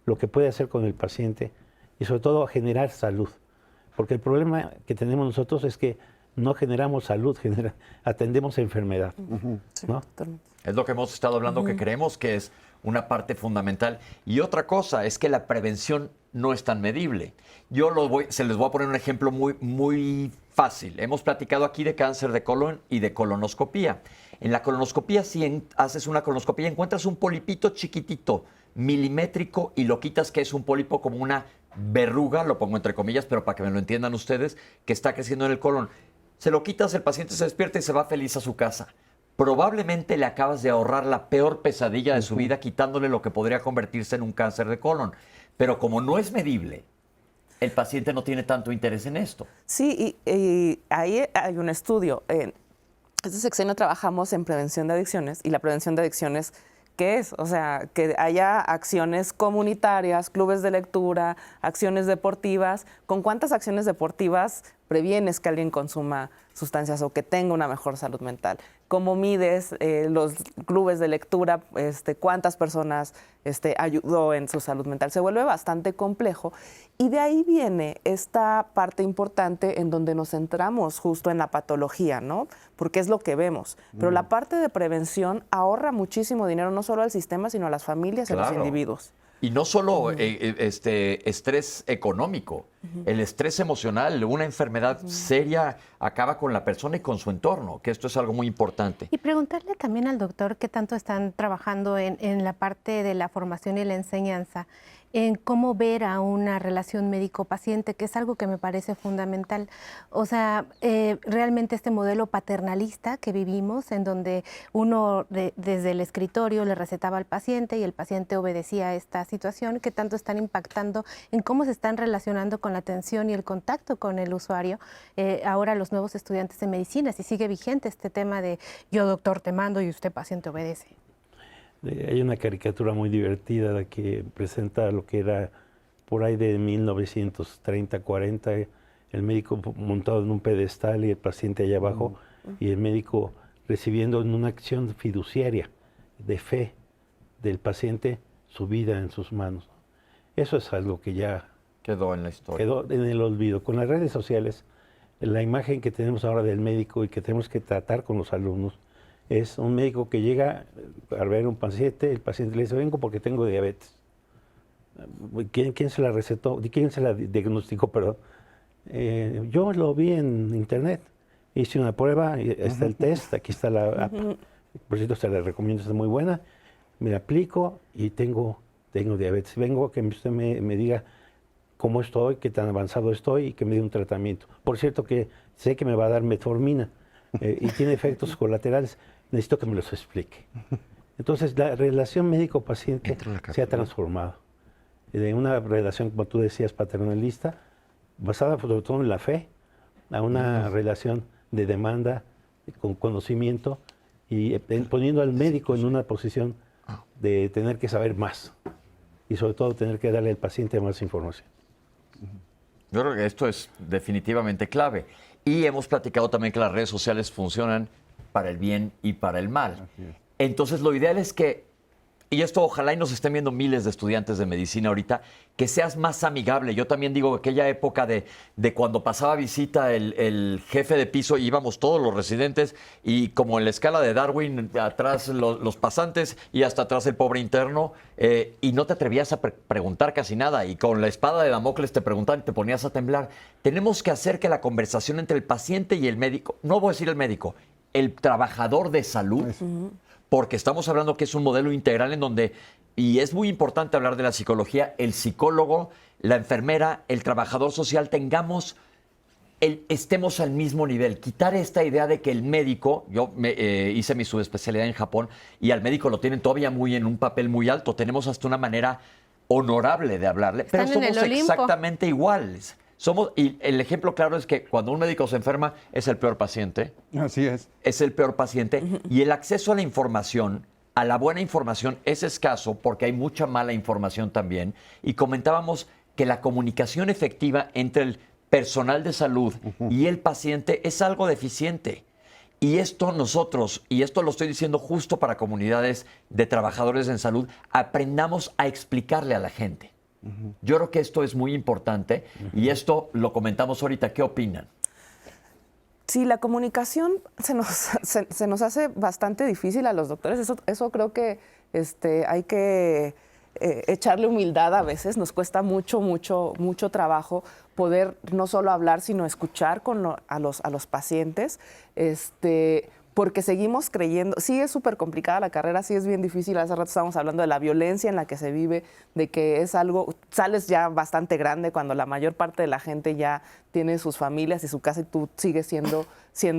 lo que puede hacer con el paciente y sobre todo a generar salud. Porque el problema que tenemos nosotros es que no generamos salud, atendemos enfermedad. ¿No? Es lo que hemos estado hablando, que creemos que es una parte fundamental. Y otra cosa es que la prevención no es tan medible. Se les voy a poner un ejemplo muy fácil. Hemos platicado aquí de cáncer de colon y de colonoscopía. En la colonoscopía, si haces una colonoscopía, encuentras un polipito chiquitito, milimétrico, y lo quitas, que es un pólipo como una verruga, lo pongo entre comillas, pero para que me lo entiendan ustedes, que está creciendo en el colon. Se lo quitas, el paciente se despierta y se va feliz a su casa. Probablemente le acabas de ahorrar la peor pesadilla de su vida, quitándole lo que podría convertirse en un cáncer de colon. Pero como no es medible, el paciente no tiene tanto interés en esto. Sí, y ahí hay un estudio. En este sexenio trabajamos en prevención de adicciones, y la prevención de adicciones, ¿qué es? O sea, que haya acciones comunitarias, clubes de lectura, acciones deportivas. ¿Con cuántas acciones deportivas previenes que alguien consuma sustancias o que tenga una mejor salud mental? ¿Cómo mides los clubes de lectura? ¿Cuántas personas ayudó en su salud mental? Se vuelve bastante complejo, y de ahí viene esta parte importante en donde nos centramos justo en la patología, ¿no? Porque es lo que vemos. Pero la parte de prevención ahorra muchísimo dinero, no solo al sistema, sino a las familias y a los individuos. Y no solo estrés económico, el estrés emocional, una enfermedad seria acaba con la persona y con su entorno, que esto es algo muy importante. Y preguntarle también al doctor qué tanto están trabajando en la parte de la formación y la enseñanza, en cómo ver a una relación médico-paciente, que es algo que me parece fundamental. O sea, realmente este modelo paternalista que vivimos, en donde uno desde el escritorio le recetaba al paciente y el paciente obedecía a esta situación, que tanto están impactando en cómo se están relacionando con la atención y el contacto con el usuario. Ahora los nuevos estudiantes de medicina, si sigue vigente este tema de yo doctor te mando y usted paciente obedece. Hay una caricatura muy divertida que presenta lo que era por ahí de 1930, 40, el médico montado en un pedestal y el paciente allá abajo, y el médico recibiendo en una acción fiduciaria de fe del paciente su vida en sus manos. Eso es algo que ya quedó en la historia. Quedó en el olvido. Con las redes sociales, la imagen que tenemos ahora del médico y que tenemos que tratar con los alumnos es un médico que llega a ver un paciente, el paciente le dice, vengo porque tengo diabetes. ¿Quién se la recetó? ¿Quién se la diagnosticó, perdón? Yo lo vi en internet, hice una prueba, está el test, aquí está la app. Por cierto, se la recomiendo, está muy buena. Me la aplico y tengo diabetes. Vengo a que usted me diga cómo estoy, qué tan avanzado estoy y que me dé un tratamiento. Por cierto, que sé que me va a dar metformina y tiene efectos colaterales. Necesito que me los explique. Entonces, la relación médico-paciente se ha transformado de una relación, como tú decías, paternalista, basada sobre todo en la fe, a una relación de demanda, con conocimiento, y poniendo al médico en una posición de tener que saber más y sobre todo tener que darle al paciente más información. Yo creo que esto es definitivamente clave. Y hemos platicado también que las redes sociales funcionan para el bien y para el mal. Entonces, lo ideal es que y esto ojalá y nos estén viendo miles de estudiantes de medicina ahorita, que seas más amigable. Yo también digo aquella época de cuando pasaba visita el jefe de piso, íbamos todos los residentes y como en la escala de Darwin, atrás los pasantes y hasta atrás el pobre interno, y no te atrevías a preguntar casi nada, y con la espada de Damocles te preguntaban y te ponías a temblar. Tenemos que hacer que la conversación entre el paciente y el médico, no voy a decir el médico, el trabajador de salud, porque estamos hablando que es un modelo integral en donde, y es muy importante hablar de la psicología, el psicólogo, la enfermera, el trabajador social, estemos al mismo nivel. Quitar esta idea de que el médico, yo hice mi subespecialidad en Japón, y al médico lo tienen todavía muy en un papel muy alto. Tenemos hasta una manera honorable de hablarle, pero Están en somos el Olimpo. exactamente iguales. Y el ejemplo claro es que cuando un médico se enferma es el peor paciente. Así es. Es el peor paciente. Y el acceso a la información, a la buena información, es escaso porque hay mucha mala información también. Y comentábamos que la comunicación efectiva entre el personal de salud y el paciente es algo deficiente. Y esto nosotros, y esto lo estoy diciendo justo para comunidades de trabajadores en salud, aprendamos a explicarle a la gente. Yo creo que esto es muy importante y esto lo comentamos ahorita. ¿Qué opinan? Sí, la comunicación se nos hace bastante difícil a los doctores. Eso creo que hay que echarle humildad a veces. Nos cuesta mucho trabajo poder no solo hablar, sino escuchar a los pacientes. Porque seguimos creyendo, sí es súper complicada la carrera, sí es bien difícil. Hace rato estábamos hablando de la violencia en la que se vive, de que es algo, sales ya bastante grande cuando la mayor parte de la gente ya tiene sus familias y su casa y tú sigues siendo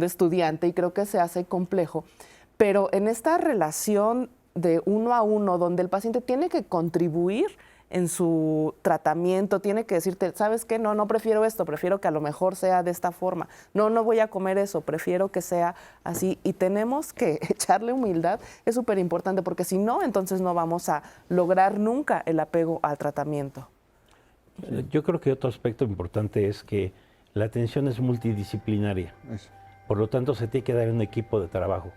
estudiante, y creo que se hace complejo. Pero en esta relación de uno a uno, donde el paciente tiene que contribuir en su tratamiento, tiene que decirte, ¿sabes qué? No prefiero esto, prefiero que a lo mejor sea de esta forma. No voy a comer eso, prefiero que sea así. Y tenemos que echarle humildad, es súper importante, porque si no, entonces no vamos a lograr nunca el apego al tratamiento. Yo creo que otro aspecto importante es que la atención es multidisciplinaria. Eso. Por lo tanto, se tiene que dar un equipo de trabajo.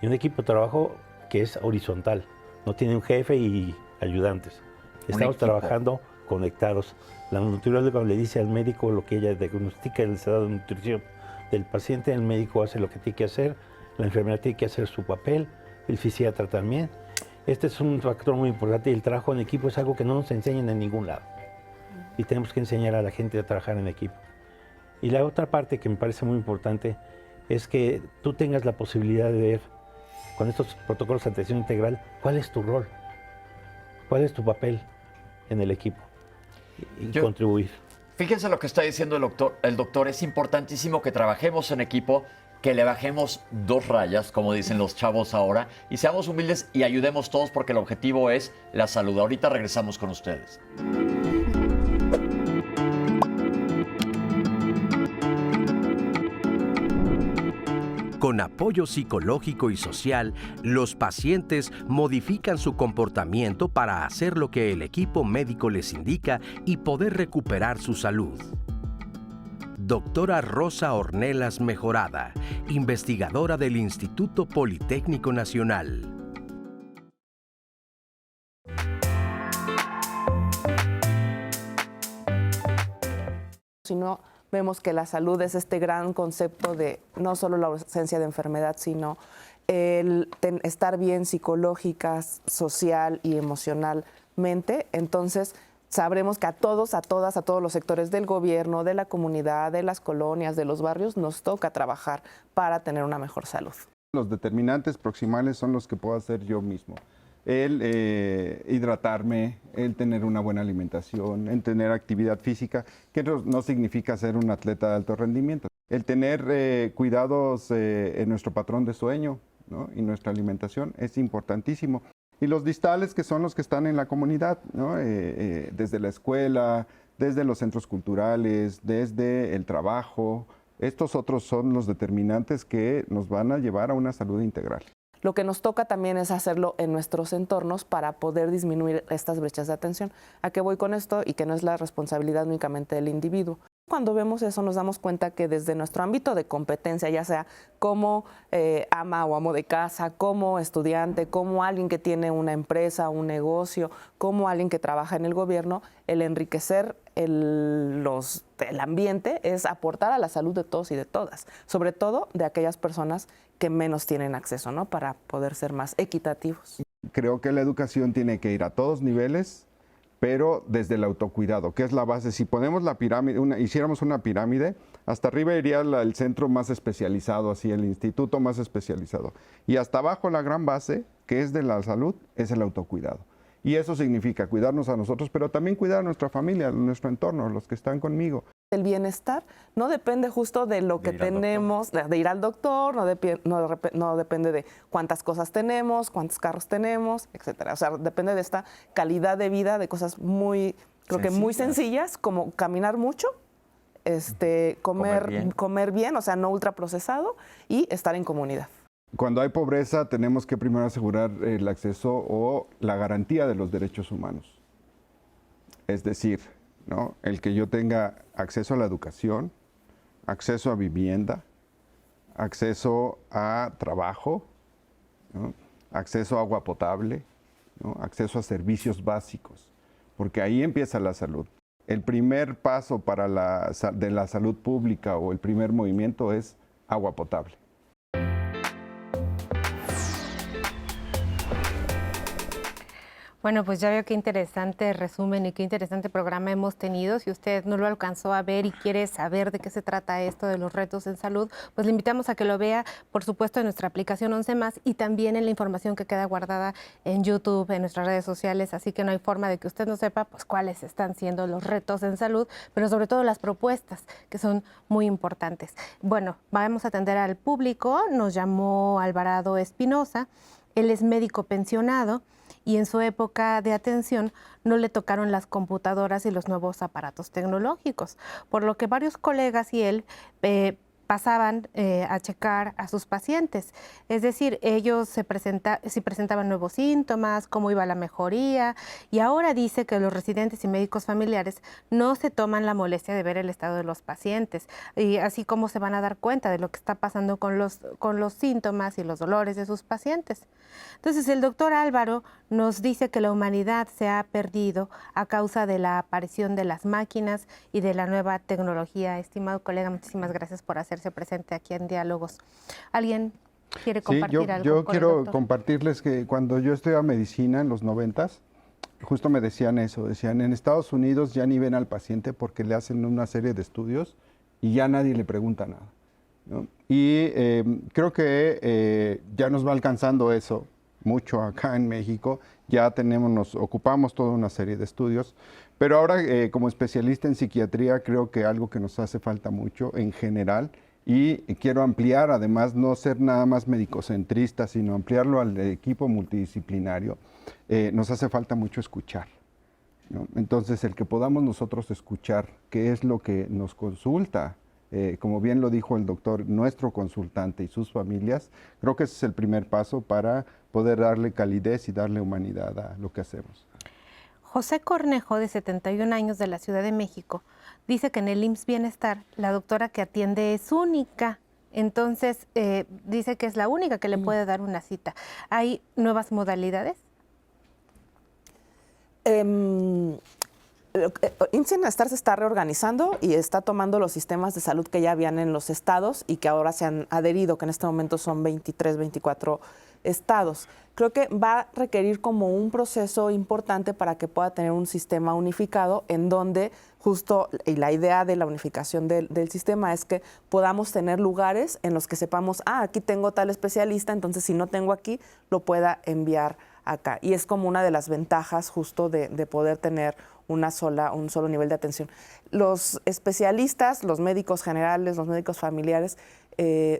Y un equipo de trabajo que es horizontal. No tiene un jefe y ayudantes. Estamos trabajando conectados. La nutrióloga le dice al médico lo que ella diagnostica el estado de nutrición del paciente, el médico hace lo que tiene que hacer, la enfermera tiene que hacer su papel, el fisiatra también. Este es un factor muy importante y el trabajo en equipo es algo que no nos enseñan en ningún lado. Y tenemos que enseñar a la gente a trabajar en equipo. Y la otra parte que me parece muy importante es que tú tengas la posibilidad de ver con estos protocolos de atención integral cuál es tu rol, cuál es tu papel en el equipo y contribuir. Fíjense lo que está diciendo el doctor. Es importantísimo que trabajemos en equipo, que le bajemos 2 rayas, como dicen los chavos ahora, y seamos humildes y ayudemos todos porque el objetivo es la salud. Ahorita regresamos con ustedes. Con apoyo psicológico y social, los pacientes modifican su comportamiento para hacer lo que el equipo médico les indica y poder recuperar su salud. Doctora Rosa Ornelas Mejorada, investigadora del Instituto Politécnico Nacional. Si no, vemos que la salud es este gran concepto de no solo la ausencia de enfermedad, sino el estar bien psicológica, social y emocionalmente. Entonces, sabremos que a todos los sectores del gobierno, de la comunidad, de las colonias, de los barrios, nos toca trabajar para tener una mejor salud. Los determinantes proximales son los que puedo hacer yo mismo. El hidratarme, el tener una buena alimentación, el tener actividad física, que no significa ser un atleta de alto rendimiento. El tener cuidados en nuestro patrón de sueño, ¿no? Y nuestra alimentación es importantísimo. Y los distales, que son los que están en la comunidad, ¿no? Desde la escuela, desde los centros culturales, desde el trabajo. Estos otros son los determinantes que nos van a llevar a una salud integral. Lo que nos toca también es hacerlo en nuestros entornos para poder disminuir estas brechas de atención. ¿A qué voy con esto? Y que no es la responsabilidad únicamente del individuo. cuando vemos eso nos damos cuenta que desde nuestro ámbito de competencia, ya sea como ama o amo de casa, como estudiante, como alguien que tiene una empresa, un negocio, como alguien que trabaja en el gobierno, el enriquecer el ambiente es aportar a la salud de todos y de todas, sobre todo de aquellas personas que menos tienen acceso, ¿no? Para poder ser más equitativos. Creo que la educación tiene que ir a todos niveles, pero desde el autocuidado, que es la base. Si ponemos la pirámide, hiciéramos una pirámide, hasta arriba iría el centro más especializado, así el instituto más especializado. Y hasta abajo la gran base, que es de la salud, es el autocuidado. Y eso significa cuidarnos a nosotros, pero también cuidar a nuestra familia, a nuestro entorno, los que están conmigo. El bienestar no depende justo de lo que tenemos, de ir al doctor, no depende de cuántas cosas tenemos, cuántos carros tenemos, etcétera. O sea, depende de esta calidad de vida, de cosas muy sencillas, como caminar mucho, comer bien, o sea, no ultraprocesado, y estar en comunidad. Cuando hay pobreza, tenemos que primero asegurar el acceso o la garantía de los derechos humanos. Es decir, ¿no? El que yo tenga acceso a la educación, acceso a vivienda, acceso a trabajo, ¿no? Acceso a agua potable, ¿no? Acceso a servicios básicos, porque ahí empieza la salud. El primer paso de la salud pública o el primer movimiento es agua potable. Bueno, pues ya veo qué interesante resumen y qué interesante programa hemos tenido. Si usted no lo alcanzó a ver y quiere saber de qué se trata esto de los retos en salud, pues le invitamos a que lo vea, por supuesto, en nuestra aplicación 11+, y también en la información que queda guardada en YouTube, en nuestras redes sociales. Así que no hay forma de que usted no sepa pues cuáles están siendo los retos en salud, pero sobre todo las propuestas, que son muy importantes. Bueno, vamos a atender al público. Nos llamó Alvarado Espinosa. Él es médico pensionado y en su época de atención no le tocaron las computadoras y los nuevos aparatos tecnológicos, por lo que varios colegas y él pasaban a checar a sus pacientes. Es decir, ellos si presentaban nuevos síntomas, cómo iba la mejoría, y ahora dice que los residentes y médicos familiares no se toman la molestia de ver el estado de los pacientes, y así como se van a dar cuenta de lo que está pasando con los síntomas y los dolores de sus pacientes. Entonces, el doctor Álvaro nos dice que la humanidad se ha perdido a causa de la aparición de las máquinas y de la nueva tecnología. Estimado colega, muchísimas gracias por hacerse presente aquí en Diálogos. ¿Alguien quiere compartir algo? Yo quiero compartirles que cuando yo estudiaba medicina en los 90s, justo me decían eso, decían en Estados Unidos ya ni ven al paciente porque le hacen una serie de estudios y ya nadie le pregunta nada, ¿no? Y creo que ya nos va alcanzando eso mucho acá en México, ya nos ocupamos toda una serie de estudios, pero ahora como especialista en psiquiatría creo que algo que nos hace falta mucho en general, y quiero ampliar, además, no ser nada más médico-centrista, sino ampliarlo al equipo multidisciplinario, nos hace falta mucho escuchar, ¿no? Entonces, el que podamos nosotros escuchar qué es lo que nos consulta, como bien lo dijo el doctor, nuestro consultante y sus familias, creo que ese es el primer paso para poder darle calidez y darle humanidad a lo que hacemos. José Cornejo, de 71 años, de la Ciudad de México, dice que en el IMSS Bienestar la doctora que atiende es única. Entonces, dice que es la única que le puede dar una cita. ¿Hay nuevas modalidades? IMSS Bienestar se está reorganizando y está tomando los sistemas de salud que ya habían en los estados y que ahora se han adherido, que en este momento son 23, 24 estados. Creo que va a requerir como un proceso importante para que pueda tener un sistema unificado en donde justo, y la idea de la unificación del sistema es que podamos tener lugares en los que sepamos, aquí tengo tal especialista, entonces si no tengo aquí, lo pueda enviar acá. Y es como una de las ventajas justo de poder tener un solo nivel de atención. Los especialistas, los médicos generales, los médicos familiares,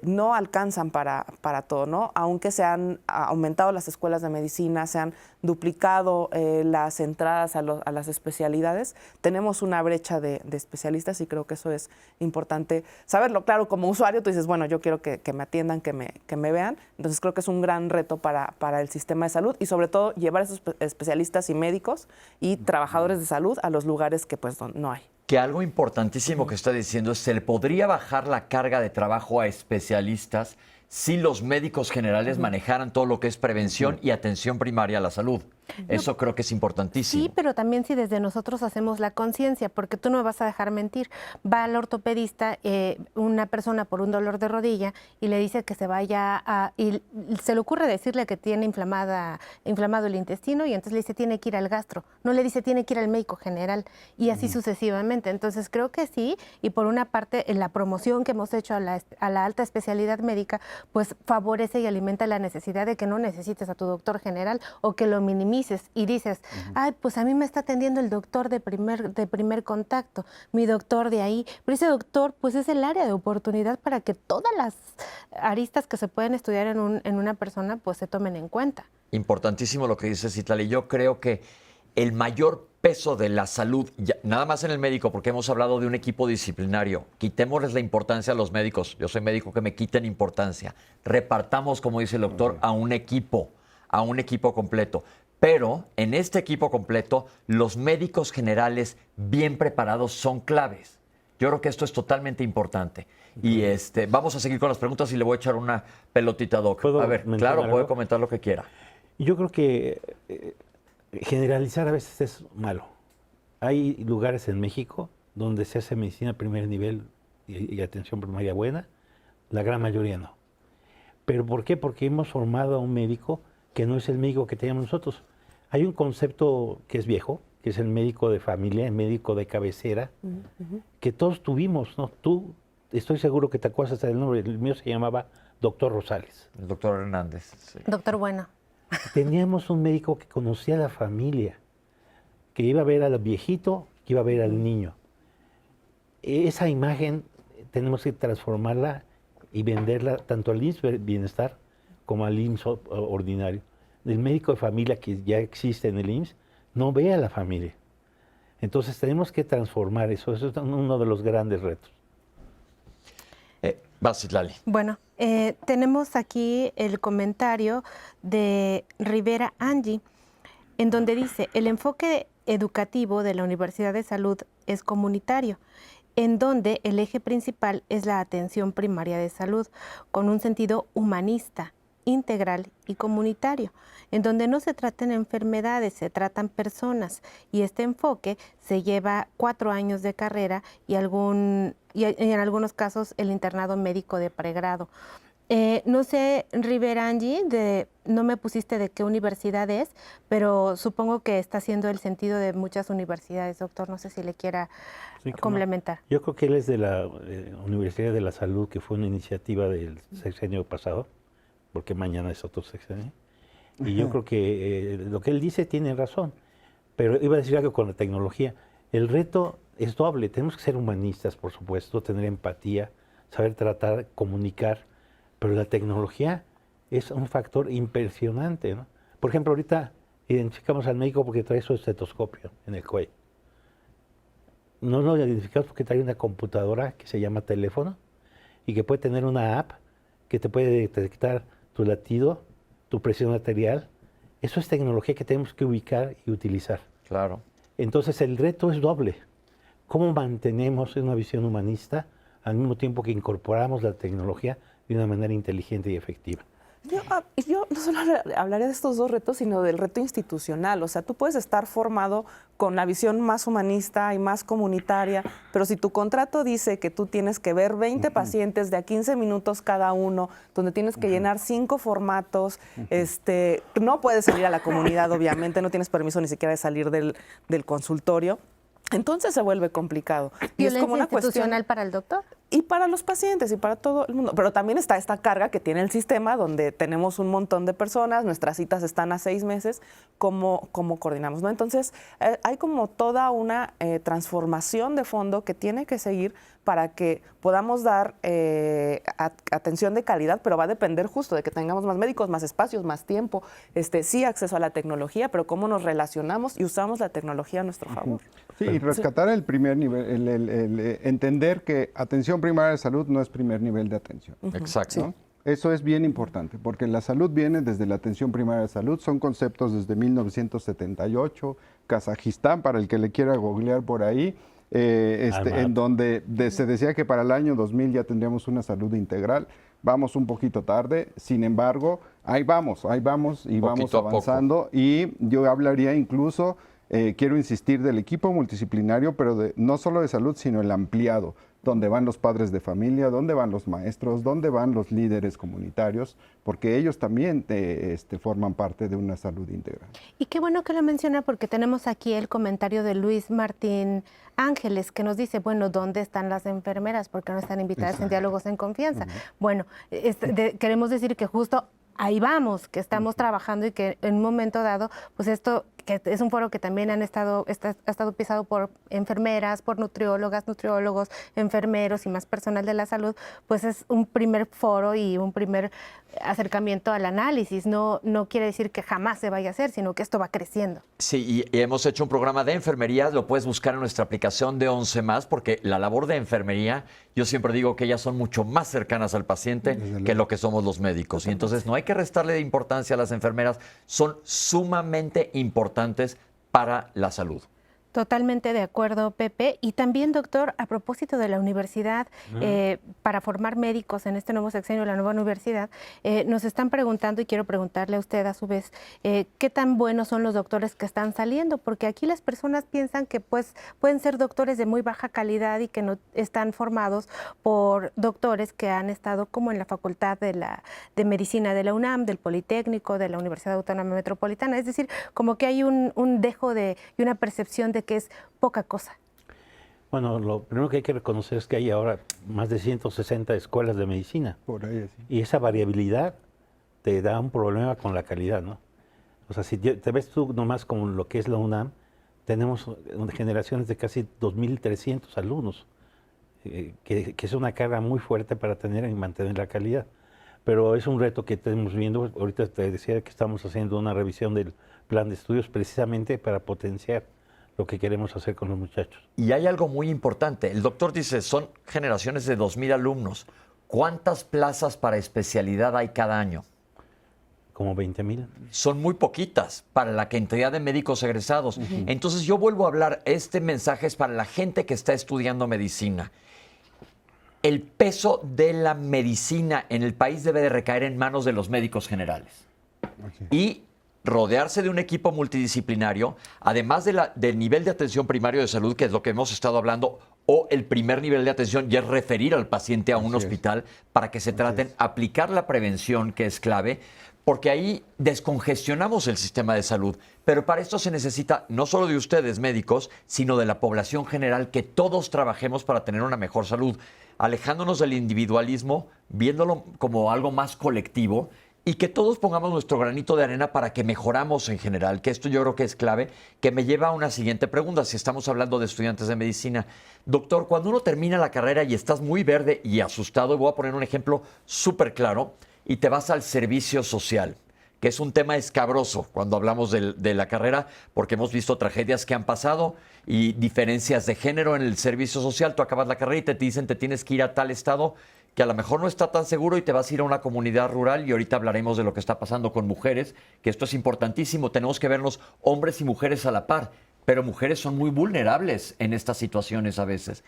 no alcanzan para todo, ¿no? Aunque se han aumentado las escuelas de medicina, se han duplicado las entradas a las especialidades, tenemos una brecha de especialistas y creo que eso es importante saberlo. Claro, como usuario tú dices, bueno, yo quiero que me atiendan, que me vean, entonces creo que es un gran reto para el sistema de salud y sobre todo llevar a esos especialistas y médicos y trabajadores de salud a los lugares que pues no hay. que algo importantísimo que está diciendo es se le podría bajar la carga de trabajo a especialistas si los médicos generales manejaran todo lo que es prevención y atención primaria a la salud. Eso creo que es importantísimo. Sí, pero también si desde nosotros hacemos la conciencia, porque tú no me vas a dejar mentir. Va al ortopedista una persona por un dolor de rodilla y le dice que se vaya y se le ocurre decirle que tiene inflamado el intestino y entonces le dice tiene que ir al gastro. No le dice tiene que ir al médico general y así sucesivamente. Entonces creo que sí, y por una parte en la promoción que hemos hecho a la alta especialidad médica, pues favorece y alimenta la necesidad de que no necesites a tu doctor general o que lo minimices y dices, ay, pues a mí me está atendiendo el doctor de primer contacto, mi doctor de ahí, pero ese doctor pues es el área de oportunidad para que todas las aristas que se pueden estudiar en una persona pues se tomen en cuenta. Importantísimo lo que dice Citlali. Yo creo que el mayor peso de la salud, nada más en el médico, porque hemos hablado de un equipo disciplinario, quitémosles la importancia a los médicos, yo soy médico, que me quiten importancia, repartamos, como dice el doctor, a un equipo completo. Pero en este equipo completo, los médicos generales bien preparados son claves. Yo creo que esto es totalmente importante. Y vamos a seguir con las preguntas y le voy a echar una pelotita a Doc. A ver, claro, puede comentar lo que quiera. Yo creo que generalizar a veces es malo. Hay lugares en México donde se hace medicina primer nivel y atención primaria buena, la gran mayoría no. ¿Pero por qué? Porque hemos formado a un médico que no es el médico que teníamos nosotros. Hay un concepto que es viejo, que es el médico de familia, el médico de cabecera, que todos tuvimos, ¿no? Tú, estoy seguro que te acuerdas hasta del nombre, el mío se llamaba Doctor Rosales. El doctor Hernández. Sí. Doctor Bueno. Teníamos un médico que conocía a la familia, que iba a ver al viejito, que iba a ver al niño. Esa imagen tenemos que transformarla y venderla tanto al IMSS Bienestar como al IMSS ordinario. El médico de familia que ya existe en el IMSS no ve a la familia. Entonces tenemos que transformar eso. Eso es uno de los grandes retos. Citlali. Bueno, tenemos aquí el comentario de Rivera Angie, en donde dice, el enfoque educativo de la Universidad de Salud es comunitario, en donde el eje principal es la atención primaria de salud, con un sentido humanista, integral y comunitario, en donde no se tratan enfermedades, se tratan personas, y este enfoque se lleva 4 años de carrera y en algunos casos el internado médico de pregrado. No sé, Rivera Angie, no me pusiste de qué universidad es, pero supongo que está siendo el sentido de muchas universidades, doctor. No sé si le quiera complementar. Yo creo que él es de la Universidad de la Salud, que fue una iniciativa del sexenio pasado, porque mañana es otro sexenio. Y yo creo que lo que él dice tiene razón, pero iba a decir algo con la tecnología. El reto es doble, tenemos que ser humanistas, por supuesto, tener empatía, saber tratar, comunicar, pero la tecnología es un factor impresionante, ¿no? Por ejemplo, ahorita identificamos al médico porque trae su estetoscopio en el cuello. No lo identificamos porque trae una computadora que se llama teléfono y que puede tener una app que te puede detectar tu latido, tu presión arterial. Eso es tecnología que tenemos que ubicar y utilizar. Claro. Entonces el reto es doble. ¿Cómo mantenemos una visión humanista al mismo tiempo que incorporamos la tecnología de una manera inteligente y efectiva? Yo no solo hablaría de estos dos retos, sino del reto institucional. O sea, tú puedes estar formado con la visión más humanista y más comunitaria, pero si tu contrato dice que tú tienes que ver 20 pacientes de a 15 minutos cada uno, donde tienes que llenar 5 formatos, no puedes salir a la comunidad, obviamente, no tienes permiso ni siquiera de salir del consultorio. Entonces se vuelve complicado. Y es como una institucional para el doctor. Y para los pacientes y para todo el mundo. Pero también está esta carga que tiene el sistema, donde tenemos un montón de personas, nuestras citas están a 6 meses, ¿cómo coordinamos? ¿No? Entonces, hay como toda una transformación de fondo que tiene que seguir para que podamos dar atención de calidad, pero va a depender justo de que tengamos más médicos, más espacios, más tiempo, sí acceso a la tecnología, pero cómo nos relacionamos y usamos la tecnología a nuestro favor. Sí, y rescatar el primer nivel, entender que atención primaria de salud no es primer nivel de atención. Exacto. ¿No? Eso es bien importante, porque la salud viene desde la atención primaria de salud, son conceptos desde 1978, Kazajistán, para el que le quiera googlear por ahí, en donde se decía que para el año 2000 ya tendríamos una salud integral. Vamos un poquito tarde, sin embargo, ahí vamos y vamos avanzando. Y yo hablaría incluso, quiero insistir, del equipo multidisciplinario, pero no solo de salud, sino el ampliado, donde van los padres de familia, donde van los maestros, donde van los líderes comunitarios, porque ellos también forman parte de una salud integral. Y qué bueno que lo menciona, porque tenemos aquí el comentario de Luis Martín Ángeles, que nos dice, bueno, ¿dónde están las enfermeras? ¿Por qué no están invitadas en Diálogos en Confianza? Bueno, queremos decir que justo ahí vamos, que estamos trabajando y que en un momento dado, pues esto, que es un foro que también ha estado pisado por enfermeras, por nutriólogas, nutriólogos, enfermeros y más personal de la salud, pues es un primer foro y un primer acercamiento al análisis. No quiere decir que jamás se vaya a hacer, sino que esto va creciendo. Sí, y hemos hecho un programa de enfermería, lo puedes buscar en nuestra aplicación de 11+, porque la labor de enfermería, yo siempre digo que ellas son mucho más cercanas al paciente que lo que somos los médicos. Y entonces no hay que restarle importancia a las enfermeras, son sumamente importantes para la salud. Totalmente de acuerdo, Pepe. Y también, doctor, a propósito de la universidad, para formar médicos en este nuevo sexenio, la nueva universidad, nos están preguntando, y quiero preguntarle a usted a su vez, ¿qué tan buenos son los doctores que están saliendo? Porque aquí las personas piensan que pues, pueden ser doctores de muy baja calidad y que no están formados por doctores que han estado como en la Facultad de Medicina de la UNAM, del Politécnico, de la Universidad Autónoma Metropolitana. Es decir, como que hay un dejo y una percepción de que es poca cosa. Bueno, lo primero que hay que reconocer es que hay ahora más de 160 escuelas de medicina. Por ahí, sí. Y esa variabilidad te da un problema con la calidad, ¿no? O sea, si te ves tú nomás con lo que es la UNAM, tenemos generaciones de casi 2.300 alumnos, que es una carga muy fuerte para tener y mantener la calidad. Pero es un reto que estamos viendo. Ahorita te decía que estamos haciendo una revisión del plan de estudios precisamente para potenciar lo que queremos hacer con los muchachos. Y hay algo muy importante. El doctor dice, son generaciones de 2.000 alumnos. ¿Cuántas plazas para especialidad hay cada año? Como 20,000. Son muy poquitas para la cantidad de médicos egresados. Entonces yo vuelvo a hablar, este mensaje es para la gente que está estudiando medicina. El peso de la medicina en el país debe de recaer en manos de los médicos generales. Y rodearse de un equipo multidisciplinario, además del nivel de atención primario de salud, que es lo que hemos estado hablando, o el primer nivel de atención ya es referir al paciente a un hospital para que se traten, aplicar la prevención, que es clave, porque ahí descongestionamos el sistema de salud. Pero para esto se necesita no solo de ustedes, médicos, sino de la población general, que todos trabajemos para tener una mejor salud, alejándonos del individualismo, viéndolo como algo más colectivo, y que todos pongamos nuestro granito de arena para que mejoramos en general, que esto yo creo que es clave, que me lleva a una siguiente pregunta, si estamos hablando de estudiantes de medicina. Doctor, cuando uno termina la carrera y estás muy verde y asustado, y voy a poner un ejemplo súper claro, y te vas al servicio social, que es un tema escabroso cuando hablamos de la carrera, porque hemos visto tragedias que han pasado y diferencias de género en el servicio social. Tú acabas la carrera y te dicen te tienes que ir a tal estado que a lo mejor no está tan seguro y te vas a ir a una comunidad rural, y ahorita hablaremos de lo que está pasando con mujeres, que esto es importantísimo. Tenemos que vernos hombres y mujeres a la par, pero mujeres son muy vulnerables en estas situaciones a veces.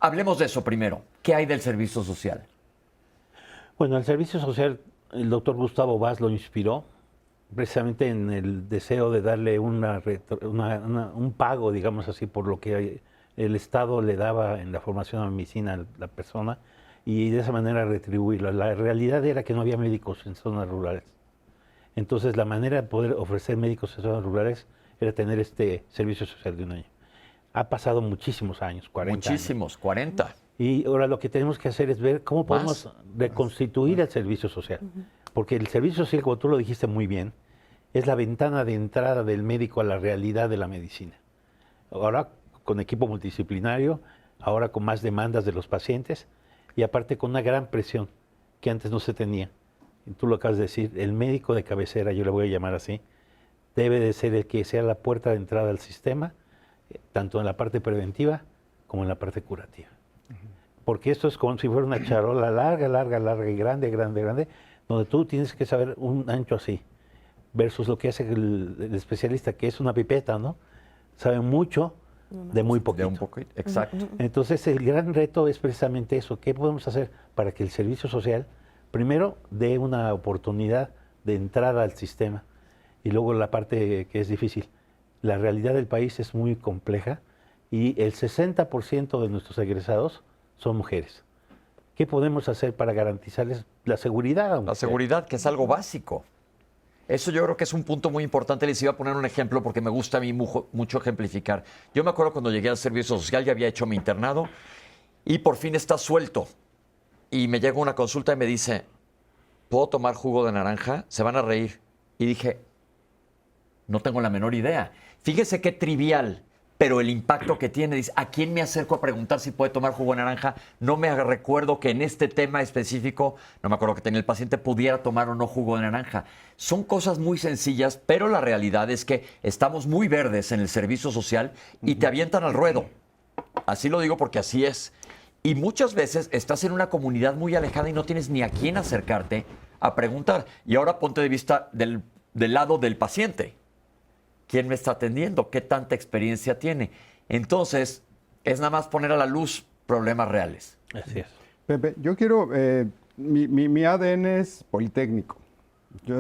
Hablemos de eso primero. ¿Qué hay del servicio social? Bueno, el servicio social, el doctor Gustavo Vaz lo inspiró precisamente en el deseo de darle un pago, digamos así, por lo que el Estado le daba en la formación de medicina a la persona, y de esa manera retribuirlo. La realidad era que no había médicos en zonas rurales. Entonces la manera de poder ofrecer médicos en zonas rurales era tener este servicio social de un año. Ha pasado muchísimos años, 40 Muchísimos, 40. Y ahora lo que tenemos que hacer es ver cómo podemos reconstituir el servicio social. Porque el servicio social, como tú lo dijiste muy bien, es la ventana de entrada del médico a la realidad de la medicina. Ahora con equipo multidisciplinario, ahora con más demandas de los pacientes, y aparte con una gran presión que antes no se tenía. Y tú lo acabas de decir, el médico de cabecera, yo le voy a llamar así, debe de ser el que sea la puerta de entrada al sistema, tanto en la parte preventiva como en la parte curativa. Porque esto es como si fuera una charola larga y grande, donde tú tienes que saber un ancho así, versus lo que hace el especialista, que es una pipeta, ¿no? Sabe mucho, de muy poquito. De un poquito, exacto. Entonces, el gran reto es precisamente eso. ¿Qué podemos hacer para que el servicio social, primero, dé una oportunidad de entrada al sistema? Y luego la parte que es difícil. La realidad del país es muy compleja y el 60% de nuestros egresados son mujeres. ¿Qué podemos hacer para garantizarles la seguridad? La seguridad, que es algo básico. Eso yo creo que es un punto muy importante. Les iba a poner un ejemplo porque me gusta a mí mucho ejemplificar. Yo me acuerdo cuando llegué al servicio social, ya había hecho mi internado y por fin está suelto. Y me llega una consulta y me dice, ¿puedo tomar jugo de naranja? Se van a reír. Y dije, no tengo la menor idea. Fíjese qué trivial, pero el impacto que tiene. Dice, ¿a quién me acerco a preguntar si puede tomar jugo de naranja? No me recuerdo que en este tema específico, no me acuerdo que tenía el paciente, pudiera tomar o no jugo de naranja. Son cosas muy sencillas, pero la realidad es que estamos muy verdes en el servicio social y te avientan al ruedo. Así lo digo porque así es. Y muchas veces estás en una comunidad muy alejada y no tienes ni a quién acercarte a preguntar. Y ahora ponte de vista del lado del paciente. ¿Quién me está atendiendo? ¿Qué tanta experiencia tiene? Entonces, es nada más poner a la luz problemas reales. Así es. Pepe, yo quiero, mi ADN es politécnico, yo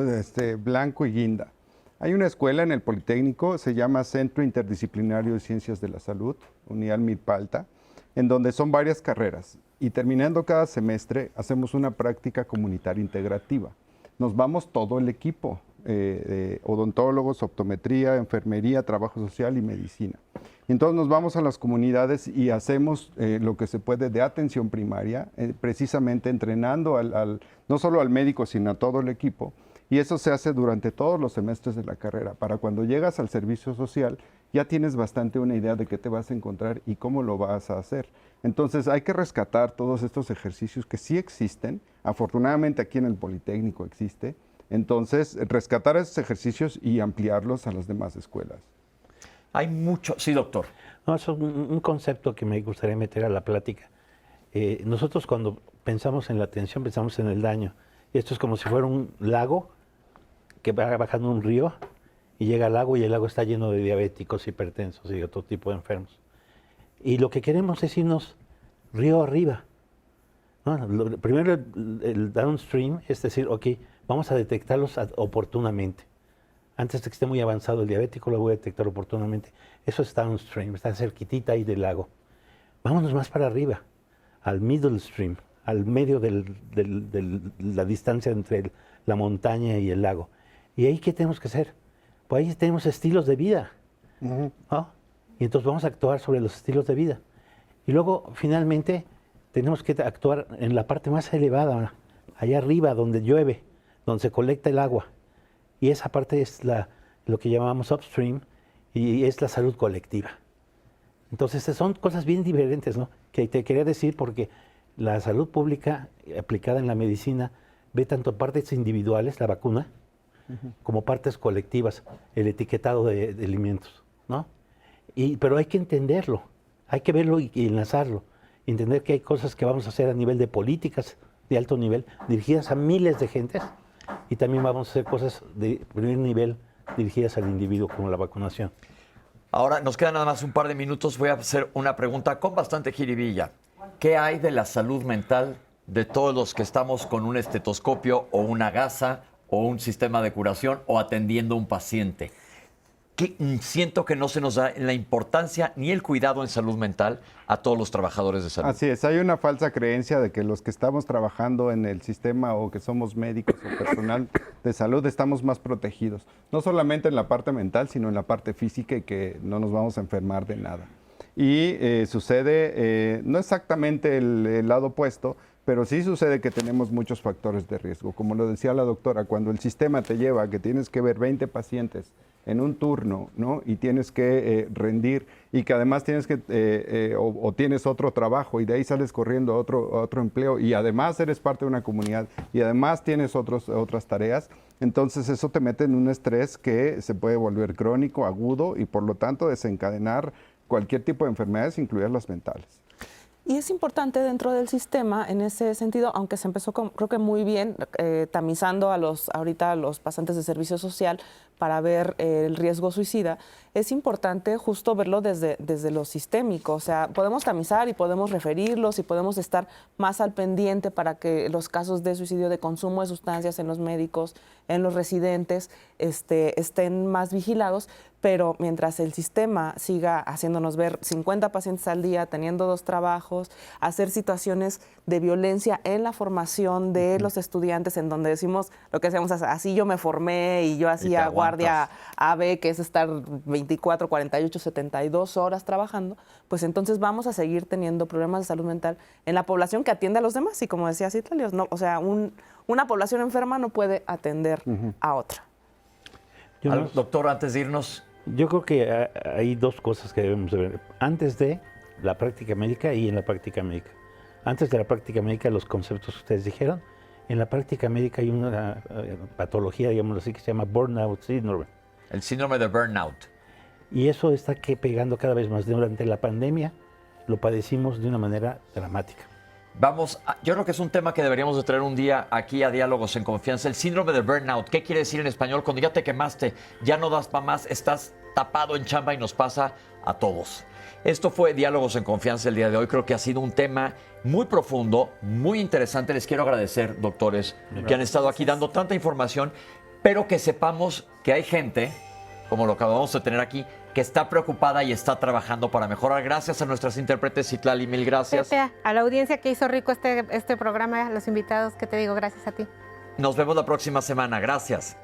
blanco y guinda. Hay una escuela en el Politécnico, se llama Centro Interdisciplinario de Ciencias de la Salud, Unidad Milpalta, en donde son varias carreras y terminando cada semestre hacemos una práctica comunitaria integrativa. Nos vamos todo el equipo, odontólogos, optometría, enfermería, trabajo social y medicina. Entonces nos vamos a las comunidades y hacemos lo que se puede de atención primaria, precisamente entrenando no solo al médico, sino a todo el equipo. Y eso se hace durante todos los semestres de la carrera. Para cuando llegas al servicio social, ya tienes bastante una idea de qué te vas a encontrar y cómo lo vas a hacer. Entonces hay que rescatar todos estos ejercicios que sí existen. Afortunadamente aquí en el Politécnico existe. Entonces, rescatar esos ejercicios y ampliarlos a las demás escuelas. Hay mucho... Sí, doctor. No, es un concepto que me gustaría meter a la plática. Nosotros cuando pensamos en la atención, pensamos en el daño. Y esto es como si fuera un lago que va bajando un río y llega al lago y el lago está lleno de diabéticos, hipertensos y otro tipo de enfermos. Y lo que queremos es irnos río arriba. ¿No? Primero el downstream, es decir, ok, vamos a detectarlos oportunamente. Antes de que esté muy avanzado el diabético, lo voy a detectar oportunamente. Eso es downstream, está cerquitita ahí del lago. Vámonos más para arriba, al middle stream, al medio de la distancia entre la montaña y el lago. ¿Y ahí qué tenemos que hacer? Pues ahí tenemos estilos de vida. ¿No? Y entonces vamos a actuar sobre los estilos de vida. Y luego, finalmente, tenemos que actuar en la parte más elevada, allá arriba, donde llueve, donde se colecta el agua. Y esa parte es lo que llamamos upstream y es la salud colectiva. Entonces, son cosas bien diferentes, ¿no? Que te quería decir porque la salud pública aplicada en la medicina ve tanto partes individuales, la vacuna, como partes colectivas, el etiquetado de alimentos, ¿no? Pero hay que entenderlo, hay que verlo y enlazarlo. Entender que hay cosas que vamos a hacer a nivel de políticas de alto nivel, dirigidas a miles de gentes, y también vamos a hacer cosas de primer nivel dirigidas al individuo, como la vacunación. Ahora nos quedan nada más un par de minutos. Voy a hacer una pregunta con bastante jiribilla. ¿Qué hay de la salud mental de todos los que estamos con un estetoscopio o una gasa o un sistema de curación o atendiendo a un paciente? Siento que no se nos da la importancia ni el cuidado en salud mental a todos los trabajadores de salud. Así es, hay una falsa creencia de que los que estamos trabajando en el sistema o que somos médicos o personal de salud estamos más protegidos. No solamente en la parte mental, sino en la parte física y que no nos vamos a enfermar de nada. Y sucede, no exactamente el lado opuesto, pero sí sucede que tenemos muchos factores de riesgo. Como lo decía la doctora, cuando el sistema te lleva a que tienes que ver 20 pacientes en un turno, ¿no? Y tienes que rendir y que además tienes que o tienes otro trabajo y de ahí sales corriendo a otro empleo y además eres parte de una comunidad y además tienes otras tareas, entonces eso te mete en un estrés que se puede volver crónico, agudo y por lo tanto desencadenar cualquier tipo de enfermedades, incluidas las mentales. Y es importante dentro del sistema, en ese sentido, aunque se empezó creo que muy bien, tamizando ahorita a los pasantes de servicio social para ver el riesgo suicida, es importante justo verlo desde lo sistémico. O sea, podemos tamizar y podemos referirlos y podemos estar más al pendiente para que los casos de suicidio de consumo de sustancias en los médicos, en los residentes, estén más vigilados, pero mientras el sistema siga haciéndonos ver 50 pacientes al día, teniendo 2 trabajos, hacer situaciones de violencia en la formación de los estudiantes, en donde decimos lo que decíamos, así yo me formé y yo hacía guardia AB, que es estar 24, 48, 72 horas trabajando, pues entonces vamos a seguir teniendo problemas de salud mental en la población que atiende a los demás. Y como decía Citlali, no, o sea, una población enferma no puede atender a otra. Doctor, antes de irnos... Yo creo que hay 2 cosas que debemos de ver. Antes de la práctica médica y en la práctica médica. Antes de la práctica médica, los conceptos que ustedes dijeron. En la práctica médica hay una patología, digámoslo así, que se llama burnout syndrome. El síndrome de burnout. Y eso está pegando cada vez más. Durante la pandemia lo padecimos de una manera dramática. Yo creo que es un tema que deberíamos de traer un día aquí a Diálogos en Confianza. El síndrome de burnout. ¿Qué quiere decir en español? Cuando ya te quemaste, ya no das para más, estás tapado en chamba y nos pasa a todos. Esto fue Diálogos en Confianza el día de hoy. Creo que ha sido un tema muy profundo, muy interesante. Les quiero agradecer, doctores, que han estado aquí dando tanta información, pero que sepamos que hay gente, como lo que acabamos de tener aquí, que está preocupada y está trabajando para mejorar. Gracias a nuestras intérpretes, Citlali, mil gracias. Pepe, a la audiencia que hizo rico este programa, a los invitados, que te digo, gracias a ti. Nos vemos la próxima semana. Gracias.